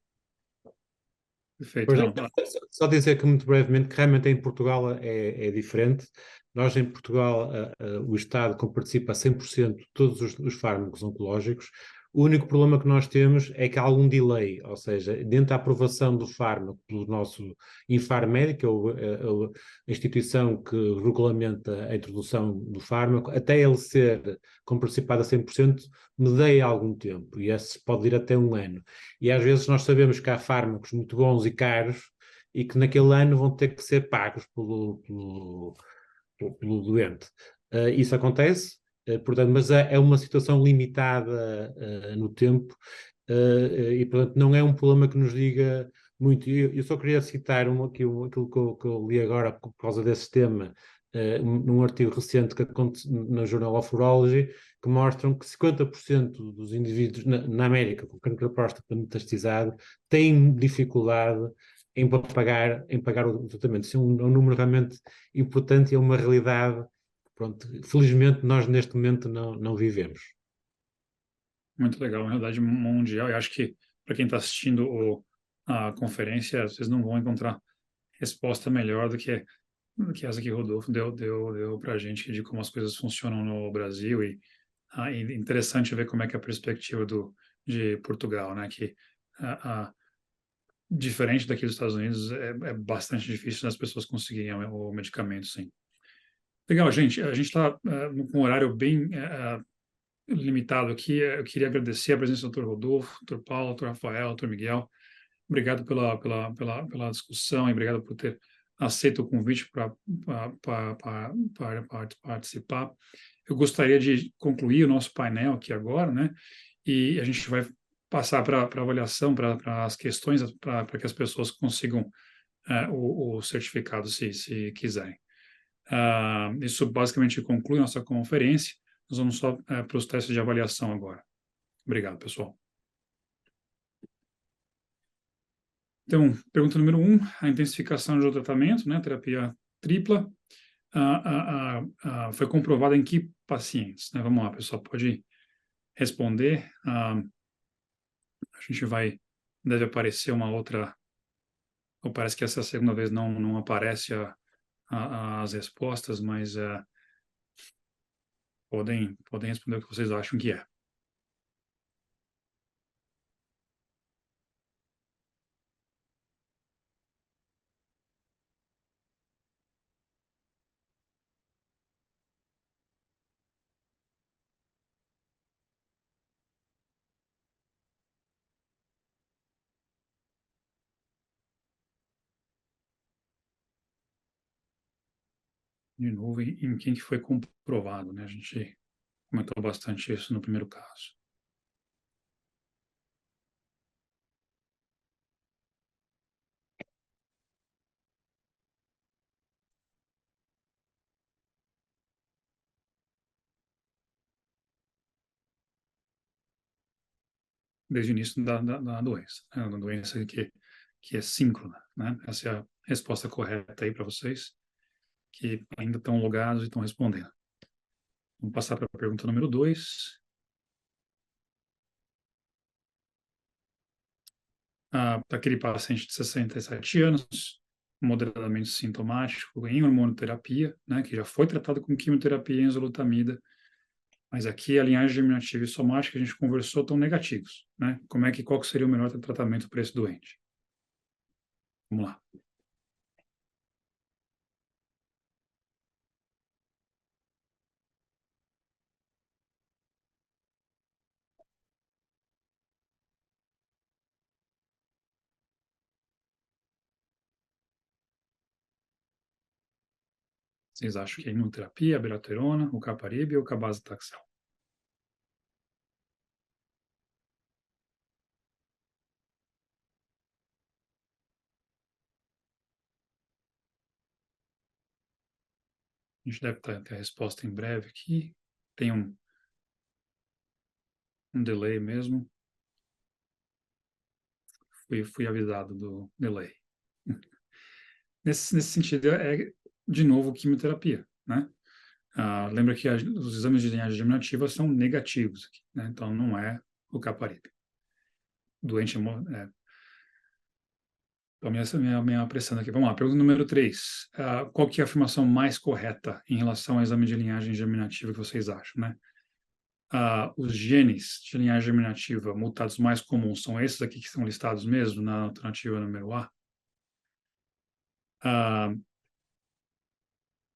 Perfeito. Pois Não, é, só dizer que, muito brevemente, que realmente em Portugal é diferente. Nós, em Portugal, o Estado participa a 100% de todos os fármacos oncológicos. O único problema que nós temos é que há algum delay, ou seja, dentro da aprovação do fármaco pelo nosso Infarmed, que é a instituição que regulamenta a introdução do fármaco, até ele ser comparticipado a 100%, medeia algum tempo, e esse pode ir até 1 ano. E às vezes nós sabemos que há fármacos muito bons e caros e que naquele ano vão ter que ser pagos pelo doente. Isso acontece, portanto, mas é uma situação limitada no tempo, e portanto não é um problema que nos diga muito. Eu só queria citar aquilo que eu li agora por causa desse tema, num artigo recente que aconteceu no Journal of Urology, que mostram que 50% dos indivíduos na América com câncer de próstata metastizado têm dificuldade em pagar o tratamento. Isso é um número realmente importante e é uma realidade que, pronto, felizmente nós neste momento não vivemos. muito legal, uma realidade mundial. E acho que para quem está assistindo a conferência, vocês não vão encontrar resposta melhor do que essa que o Rodolfo deu para a gente de como as coisas funcionam no Brasil. E interessante ver como é que é a perspectiva de Portugal, né? Que diferente daqui dos Estados Unidos, é bastante difícil das pessoas conseguirem o medicamento, sim. Legal, gente. A gente está com um horário bem limitado aqui. Eu queria agradecer a presença do Dr. Rodolfo, Dr. Paulo, Dr. Rafael, Dr. Miguel. Obrigado pela discussão e obrigado por ter aceito o convite para participar. Eu gostaria de concluir o nosso painel aqui agora, né? E a gente vai passar para avaliação, para as questões, para que as pessoas consigam o certificado, se quiserem. Isso basicamente conclui nossa conferência. Nós vamos só para os testes de avaliação agora. Obrigado, pessoal. Então, pergunta número 1, a intensificação do tratamento, né, terapia tripla, foi comprovada em que pacientes? Né? Vamos lá, pessoal, pode responder. A gente deve aparecer uma outra, ou parece que essa segunda vez não aparece as respostas, mas podem responder o que vocês acham que é. De novo, em quem que foi comprovado, né? A gente comentou bastante isso no primeiro caso. Desde o início da doença, né? Uma doença que é síncrona, né? Essa é a resposta correta aí para vocês, que ainda estão logados e estão respondendo. Vamos passar para a pergunta número 2. Para aquele paciente de 67 anos, moderadamente sintomático, em hormonoterapia, né, que já foi tratado com quimioterapia e enzalutamida, Mas aqui a linhagem germinativa e somática que a gente conversou estão negativos, né? Qual que seria o melhor tratamento para esse doente? Vamos lá. Vocês acham que é imunoterapia, abiraterona, o caparibe ou o cabazitaxel? A gente deve ter a resposta em breve aqui. Tem um delay mesmo. Fui avisado do delay. Nesse sentido, de novo, quimioterapia, né? Lembra que os exames de linhagem germinativa são negativos aqui, né? Então, não é o caparibe. Doente Então, minha pressão aqui. Vamos lá, pergunta número 3. Qual que é a afirmação mais correta em relação ao exame de linhagem germinativa que vocês acham, né? Os genes de linhagem germinativa mutados mais comuns são esses aqui que estão listados mesmo na alternativa número A.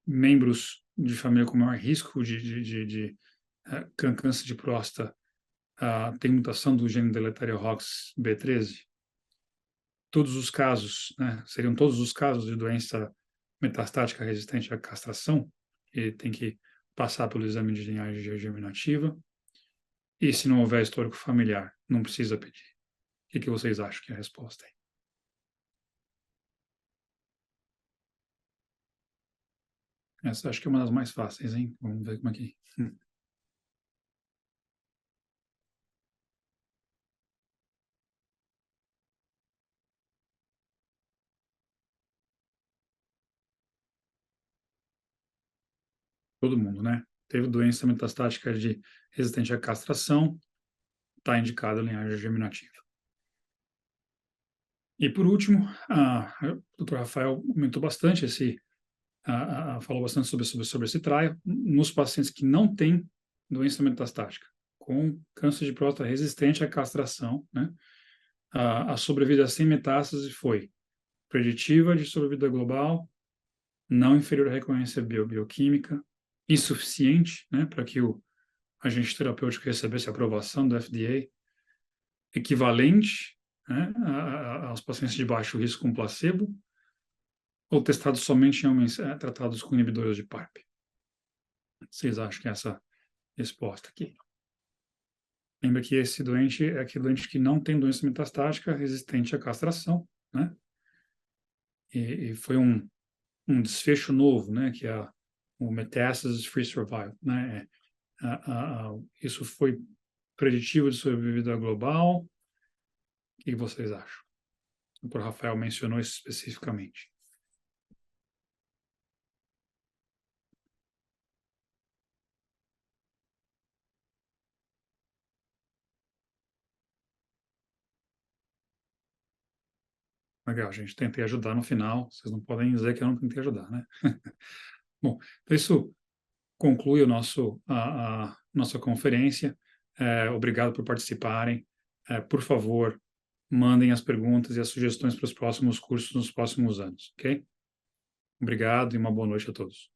Membros de família com maior risco de câncer de próstata tem mutação do gene deletério ROXB13. Todos os casos, né, seriam todos os casos de doença metastática resistente à castração, e tem que passar pelo exame de linhagem germinativa. E se não houver histórico familiar, não precisa pedir. O que vocês acham que é a resposta aí? Essa acho que é uma das mais fáceis, hein? Vamos ver como é que... Todo mundo, né? Teve doença metastática resistente à castração, está indicado a linhagem germinativa. E por último, o Dr. Rafael comentou bastante falou bastante sobre esse trial nos pacientes que não têm doença metastática, com câncer de próstata resistente à castração, né? A sobrevida sem metástase foi preditiva de sobrevida global, não inferior à recorrência bioquímica, insuficiente, né, para que o agente terapêutico recebesse a aprovação do FDA, equivalente, né, aos pacientes de baixo risco com placebo, ou testados somente em homens tratados com inibidores de PARP. Vocês acham que é essa resposta aqui? Lembra que esse doente é aquele doente que não tem doença metastática resistente à castração, né? E foi um desfecho novo, né? Que é o Metastasis Free Survival, né? Isso foi preditivo de sobrevida global. O que vocês acham? O Dr. Rafael mencionou isso especificamente. Legal, gente. Tentei ajudar no final. Vocês não podem dizer que eu não tentei ajudar, né? Bom, então isso conclui a nossa conferência. Obrigado por participarem. Por favor, mandem as perguntas e as sugestões para os próximos cursos nos próximos anos, ok? Obrigado e uma boa noite a todos.